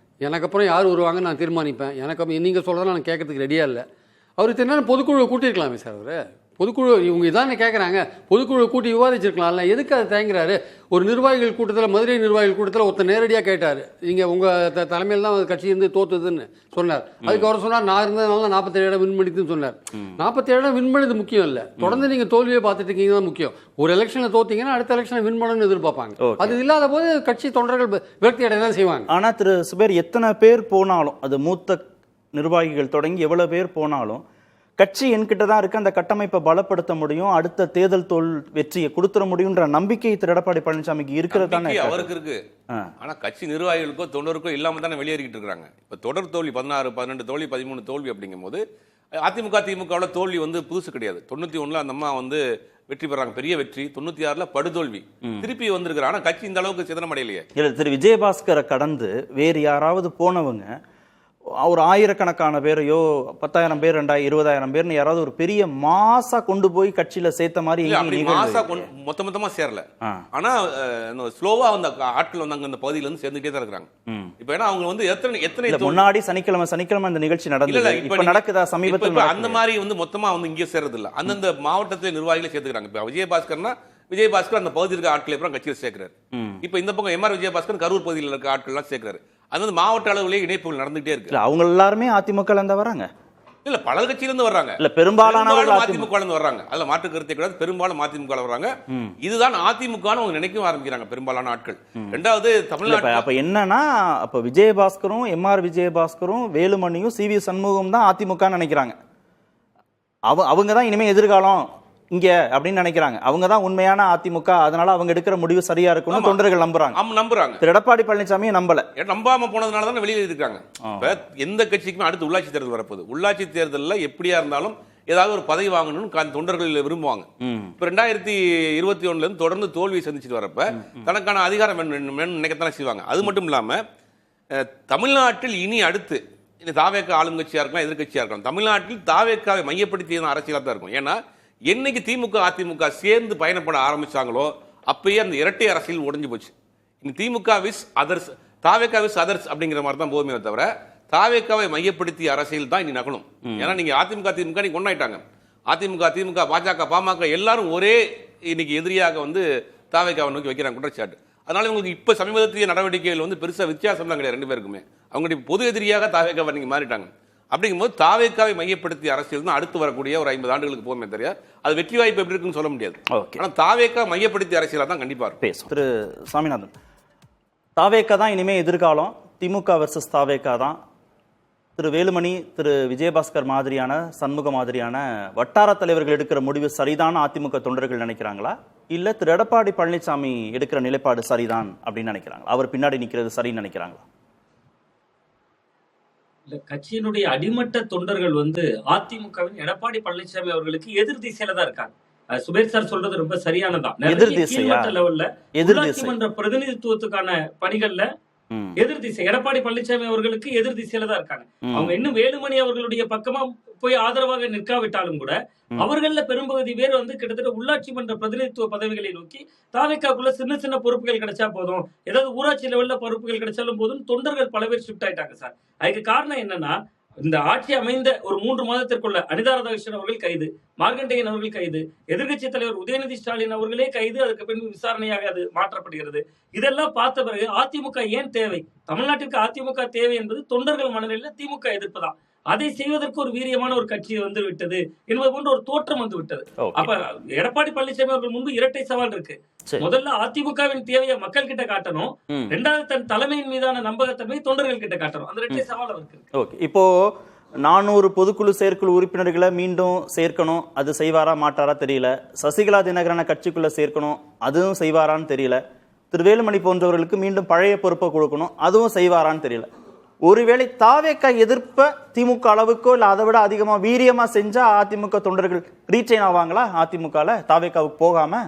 எனக்கு அப்புறம் யார் வருவாங்க நான் தீர்மானிப்பேன், எனக்கு அப்புறம் நீங்கள் சொல்கிறதா நான் கேட்கறதுக்கு ரெடியாக இல்லை. அவர் தினம் பொதுக்குழுவை கூட்டியிருக்கலாமே சார், அவர் பொதுக்குழு இவங்க இதானே கேட்குறாங்க, பொதுக்குழு கூட்டி விவாதிச்சிருக்கலாம்ல, எதுக்கு அதை தயங்குறாரு? ஒரு நிர்வாகிகள் கூட்டத்தில், மதுரை நிர்வாகிகள் கூட்டத்தில் ஒருத்தர் நேரடியாக கேட்டார், இங்கே உங்கள் தலைமையில் தான் கட்சி இருந்து தோத்துதுன்னு சொன்னார். அதுக்கு அவர் சொன்னார், நான் இருந்ததுனால 47 இடம் வின் பண்ணிட்டுன்னு சொன்னார். 47 இடம் வின் பண்ணது முக்கியம் இல்லை, தொடர்ந்து நீங்கள் தோல்வியை பார்த்துட்டு இருக்கீங்க தான் முக்கியம். ஒரு எலெக்ஷனில் தோத்தீங்கன்னா அடுத்த எலெக்ஷனை வின் பண்ணணும்னு எதிர்பார்ப்பாங்க. அது இல்லாத போது கட்சி தொண்டர்கள் விரக்தி அடைய தான் செய்வாங்க. ஆனால் திரு சுபேர், எத்தனை பேர் போனாலும், அது மூத்த நிர்வாகிகள் தொடங்கி எவ்வளவு பேர் போனாலும் கட்சி என்கிட்ட தான் இருக்கு, அந்த கட்டமைப்பை பலப்படுத்த முடியும், அடுத்த தேர்தல் வெற்றியை கொடுத்துட முடியும்ன்ற நம்பிக்கை திரு எடப்பாடி பழனிசாமிக்கு இருக்கிறது தானே? அவருக்கு இருக்கு. ஆனா கட்சி நிர்வாகிகளுக்கோ தொண்டருக்கோ இல்லாம தானே வெளியேறிக்கிட்டு இருக்காங்க. இப்ப தொடர் தோல்வி 16, 12 தோல்வி, 13 தோல்வி அப்படிங்கும் போது அதிமுக திமுகவுல தோல்வி வந்து புதுசு கிடையாது. 91 அந்த அம்மா வந்து வெற்றி பெறாங்க, பெரிய வெற்றி. 96 படுதோல்வி, திருப்பி வந்திருக்கிறாங்க. ஆனா கட்சி இந்த அளவுக்கு சிதறமடையலையே. திரு விஜயபாஸ்கரை கடந்து வேறு யாராவது போனவங்க ஒரு ஆயிரக்கணக்கான பேரையோ 10,000 பேர் 20,000 பேர்னு யாராவது ஒரு பெரிய மாசா கொண்டு போய் கட்சியில சேர்த்த மாதிரி மொத்தமா சேரல. ஆனா ஸ்லோவா அந்த ஆட்கள் வந்து அந்த பகுதியில இருந்து சேர்ந்துட்டே தான் இருக்காங்க. இப்ப ஏன்னா அவங்க வந்து எத்தனை முன்னாடி சனிக்கிழமை இந்த நிகழ்ச்சி நடந்தது, இப்ப நடக்குதா சமீபத்தில்? அந்த மாதிரி வந்து மொத்தமா வந்து இங்கே சேர்றது இல்ல, அந்தந்த மாவட்டத்தில் நிர்வாகிகளை சேர்த்துக்கிறாங்க. இப்ப விஜயபாஸ்கர்னா விஜயபாஸ்கர் அந்த பகுதியில் இருக்க ஆட்களை அப்புறம் கட்சியில் சேர்க்கிறாரு. இப்ப இந்த பக்கம் எம்ஆர் விஜயபாஸ்கர் கரூர் பகுதியில் இருக்க ஆட்கள் எல்லாம் சேர்க்கிறாரு. அது வந்து மாவட்ட அளவிலேயே இணைப்புகள் நடந்துகிட்டே இருக்கு. இல்ல அவங்க எல்லாருமே அதிமுக இருந்து வராங்க. இல்ல பல கட்சியிலிருந்து வர்றாங்க. இல்ல பெரும்பாலானவர்கள் அதிமுக இருந்து வர்றாங்க. அதுல மாற்று கருத்தை கிடையாது. பெரும்பாலும் அதிமுக வர்றாங்க. இதுதான் அதிமுக அவங்க நினைக்க ஆரம்பிக்கிறாங்க பெரும்பாலான ஆட்கள். ரெண்டாவது தமிழ்நாடு அப்ப என்னன்னா அப்ப விஜயபாஸ்கரும் எம்ஆர் விஜயபாஸ்கரும் வேலுமணியும் சி வி சண்முகம் தான் அதிமுக நினைக்கிறாங்க. அவங்க தான் இனிமே எதிர்காலம் இங்க அப்படின்னு நினைக்கிறாங்க. அவங்க தான் உண்மையான அதிமுக. அதனால அவங்க எடுக்கிற முடிவு சரியா இருக்கும்னு தொண்டர்கள் நம்புறாங்க. திரு எடப்பாடி பழனிசாமியை நம்பாம போனதுனால தான் வெளியில இருக்காங்க. இப்ப எந்த கட்சிக்குமே அடுத்து உள்ளாட்சி தேர்தல் வரப்போகுது. உள்ளாட்சி தேர்தலில் எப்படியா இருந்தாலும் ஏதாவது ஒரு பதவி வாங்கணும்னு தொண்டர்கள் விரும்புவாங்க. இப்ப 2021 இருந்து தொடர்ந்து தோல்வியை சந்திச்சுட்டு வரப்ப தனக்கான அதிகாரம் வேணும்னு நினைக்கத்தானே செய்வாங்க. அது மட்டும் இல்லாம தமிழ்நாட்டில் இனி அடுத்து தாவேக்கா ஆளுங்கட்சியா இருக்கலாம், எதிர்கட்சியா இருக்கலாம், தமிழ்நாட்டில் தாவேக்காவை மையப்படுத்திய அரசியலாக தான் இருக்கும். ஏன்னா என்னைக்கு திமுக அதிமுக சேர்ந்து பயணப்பட ஆரம்பிச்சாங்களோ அப்பயே அந்த இரட்டை அரசியல் உடைஞ்சு போச்சு. இனி திமுக விஸ் அதர்ஸ், தாவேக்கா விஸ் அதர்ஸ் அப்படிங்கிற மாதிரி தான் போதுமே தவிர தாவேக்காவை மையப்படுத்திய அரசியல் தான் இனி நகலும். ஏன்னா நீங்க அதிமுக திமுக நீங்க ஒன்னாயிட்டாங்க. அதிமுக திமுக பாஜக பாமக எல்லாரும் ஒரே இன்னைக்கு எதிரியாக வந்து தாவேக்காவை நோக்கி வைக்கிறாங்க குற்றச்சாட்டு. அதனால உங்களுக்கு இப்ப சமீபத்திய நடவடிக்கைகள் வந்து பெருசா வித்தியாசம் தான் கிடையாது. 2 பேருக்குமே அவங்க பொது எதிரியாக தாவேக்காவை நீங்க மாறிட்டாங்க. அப்படிங்கும்போது தாவேக்காவை மையப்படுத்திய அரசியல் தான் அடுத்து வரக்கூடிய ஒரு 50 ஆண்டுகளுக்கு போகுமே தெரியாது. அது வெற்றி வாய்ப்பு எப்படி இருக்குன்னு சொல்ல முடியாது. ஆனால் தாவேக்கா மையப்படுத்திய அரசியலாக தான் கண்டிப்பா பேசும். திரு சாமிநாதன், தாவேக்கா தான் இனிமே எதிர்காலம், திமுக வெர்சஸ் தாவேக்கா தான். திரு வேலுமணி, திரு விஜயபாஸ்கர் மாதிரியான, சண்முக மாதிரியான வட்டார தலைவர்கள் எடுக்கிற முடிவு சரிதான் அதிமுக தொண்டர்கள் நினைக்கிறாங்களா, இல்ல திரு எடப்பாடி பழனிசாமி எடுக்கிற நிலைப்பாடு சரிதான் அப்படின்னு நினைக்கிறாங்களா, அவர் பின்னாடி நிற்கிறது சரின்னு நினைக்கிறாங்களா? இல்ல கட்சியினுடைய அடிமட்ட தொண்டர்கள் வந்து அதிமுகவின் எடப்பாடி பழனிசாமி அவர்களுக்கு எதிர் திசையில தான் இருக்காங்க. சுபேர் சார் சொல்றது ரொம்ப சரியானதான். கீழ்மட்ட லெவல்ல உள்ளாட்சி மன்ற பிரதிநிதித்துவத்துக்கான பணிகள்ல எதிர் திசை எடப்பாடி பழனிசாமி அவர்களுக்கு எதிர் திசையில தான் இருக்காங்க. அவங்க இன்னும் வேலுமணி அவர்களுடைய பக்கமா போய் ஆதரவாக நிற்காவிட்டாலும் கூட அவர்கள பெரும்பகுதி பேர் வந்து கிட்டத்தட்ட உள்ளாட்சி மன்ற பிரதிநிதித்துவ பதவிகளை நோக்கி தாவேக்காக்குள்ள சின்ன சின்ன பொறுப்புகள் கிடைச்சா போதும், ஏதாவது ஊராட்சி லெவல்ல பொறுப்புகள் கிடைச்சாலும் போதும் தொண்டர்கள் பல பேர் ஷிஃப்ட் ஆயிட்டாங்க சார். அதுக்கு காரணம் என்னன்னா, இந்த ஆட்சி அமைந்த ஒரு 3 மாதத்திற்குள்ள அனிதா ராதாகிருஷ்ணன் அவர்கள் கைது, மார்கண்டேயன் அவர்கள் கைது, எதிர்கட்சி தலைவர் உதயநிதி ஸ்டாலின் அவர்களே கைது, அதுக்கு பின்பு விசாரணையாக அது மாற்றப்படுகிறது. இதெல்லாம் பார்த்த பிறகு அதிமுக ஏன் தேவை, தமிழ்நாட்டிற்கு அதிமுக தேவை என்பது தொண்டர்கள் மனநிலையில் திமுக எதிர்ப்பு தான். அதை செய்வதற்கு ஒரு வீரியமான ஒரு கட்சி வந்து விட்டது என்பது போன்ற ஒரு தோற்றம் வந்து விட்டது. அப்ப எடப்பாடி பழனிசாமி அவர்கள் முன்பு இரட்டை சவால் இருக்கு. முதல்ல அதிமுகவின் தேவையை மக்கள் கிட்ட காட்டணும், 2வது தன் தலைமையின் மீதான நம்பகத்தன்மை தொண்டர்கள் கிட்ட காட்டணும். அந்த இரட்டை சவால் அவருக்கு இருக்கு. இப்போ 400 பொதுக்குழு செயற்குழு உறுப்பினர்களை மீண்டும் சேர்க்கணும், அது செய்வாரா மாட்டாரா தெரியல. சசிகலா தினகரனை கட்சிக்குள்ள சேர்க்கணும், அதுவும் செய்வாரான்னு தெரியல. திரு வேலுமணி போன்றவர்களுக்கு மீண்டும் பழைய பொறுப்பை கொடுக்கணும், அதுவும் செய்வாரான்னு தெரியல. ஒருவேளை தாவேக்கா எதிர்ப்ப திமுக அளவுக்கோ இல்ல அதை விட அதிகமா வீரியமா செஞ்சா அதிமுக தொண்டர்கள் ரீட்டைன் ஆவாங்களா அதிமுகல தாவேக்காவுக்கு போகாம?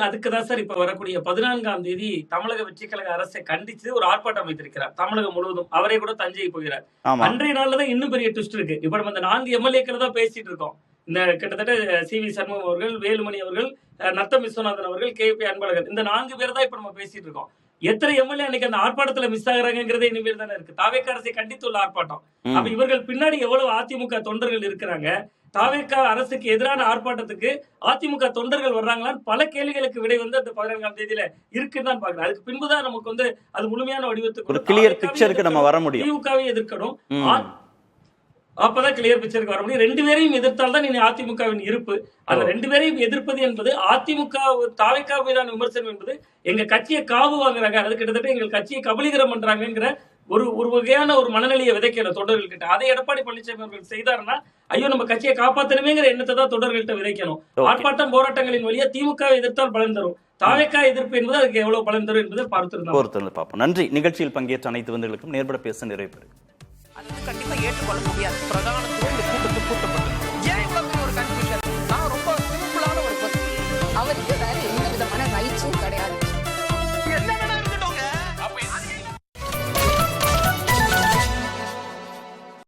அதுக்குதான் சார் இப்ப வரக்கூடிய 14ஆம் தேதி தமிழக வெற்றி கழக அரசை கண்டிச்சு ஒரு ஆர்ப்பாட்டம் வைத்திருக்கிறார் தமிழகம் முழுவதும். அவரே கூட தஞ்சை போகிறார். அன்றைய நாள்லதான் இன்னும் பெரிய ட்விஸ்ட் இருக்கு. இப்ப நம்ம இந்த 4 எம்எல்ஏக்கள் தான் பேசிட்டு இருக்கோம். இந்த கிட்டத்தட்ட சி வி சண்முகம் அவர்கள், வேலுமணி அவர்கள், நத்தம் விஸ்வநாதன் அவர்கள், கே பி அன்பழகன், இந்த 4 பேர் தான் இப்ப நம்ம பேசிட்டு இருக்கோம். எத்தனை எம்எல்ஏ அன்னைக்கு அந்த ஆர்ப்பாட்டத்துல மிஸ் ஆகுறாங்கிறதே இனிமேல் தானே இருக்கு. தாவேக்கா அரசை கண்டித்துள்ள ஆர்ப்பாட்டம். அப்ப இவர்கள் பின்னாடி எவ்வளவு அதிமுக தொண்டர்கள் இருக்கிறாங்க, தாவேக்கா அரசுக்கு எதிரான ஆர்ப்பாட்டத்துக்கு அதிமுக தொண்டர்கள் வர்றாங்களான்னு பல கேள்விகளுக்கு விடை வந்து அந்த 14ஆம் தேதியில இருக்குன்னு தான் பாக்குறேன். அதுக்கு பின்புதான் நமக்கு வந்து அது முழுமையான வடிவத்துக்கு கிளியர் பிக்சருக்கு நம்ம வர முடியும். திமுகவை எதிர்க்கணும், அப்பதான் கிளியர் பிக்சருக்கு வர முடியும். 2 பேரையும் எதிர்த்தால் தான் இனி அதிமுகவின் இருப்பு. அந்த 2 பேரையும் எதிர்ப்பது என்பது அதிமுக தாவேக்கா மீதான விமர்சனம் என்பது எங்க கட்சியை காவு வாங்குறாங்க, அது கிட்டத்தட்ட எங்கள் கட்சியை கபலீகரம் பண்றாங்கிற ஒரு வகையான ஒரு மனநிலையை விதைக்கணும் தொண்டர்கள் கிட்ட. அதை எடப்பாடி பழனிசாமி அவர்கள் செய்தாருன்னா ஐயோ நம்ம கட்சியை காப்பாத்தணுமேங்கிற எண்ணத்தை தான் தொண்டர்கள்ட்ட விதைக்கணும். ஆர்ப்பாட்டம் போராட்டங்களின் வழியா திமுக எதிர்த்தால் பலன் தரும், தாவேக்கா எதிர்ப்பு என்பது அதுக்கு எவ்வளவு பலன் தரும் என்பதை பார்த்து. நன்றி. நிகழ்ச்சியில் பங்கேற்ற அனைத்து வந்தவர்களுக்கும் நேர்பட பேச நிறைவு பெறும். அது கண்டிப்பா ஏற்றுக்கொள்ள முடியாது. பிரதான கூட்டத்தில்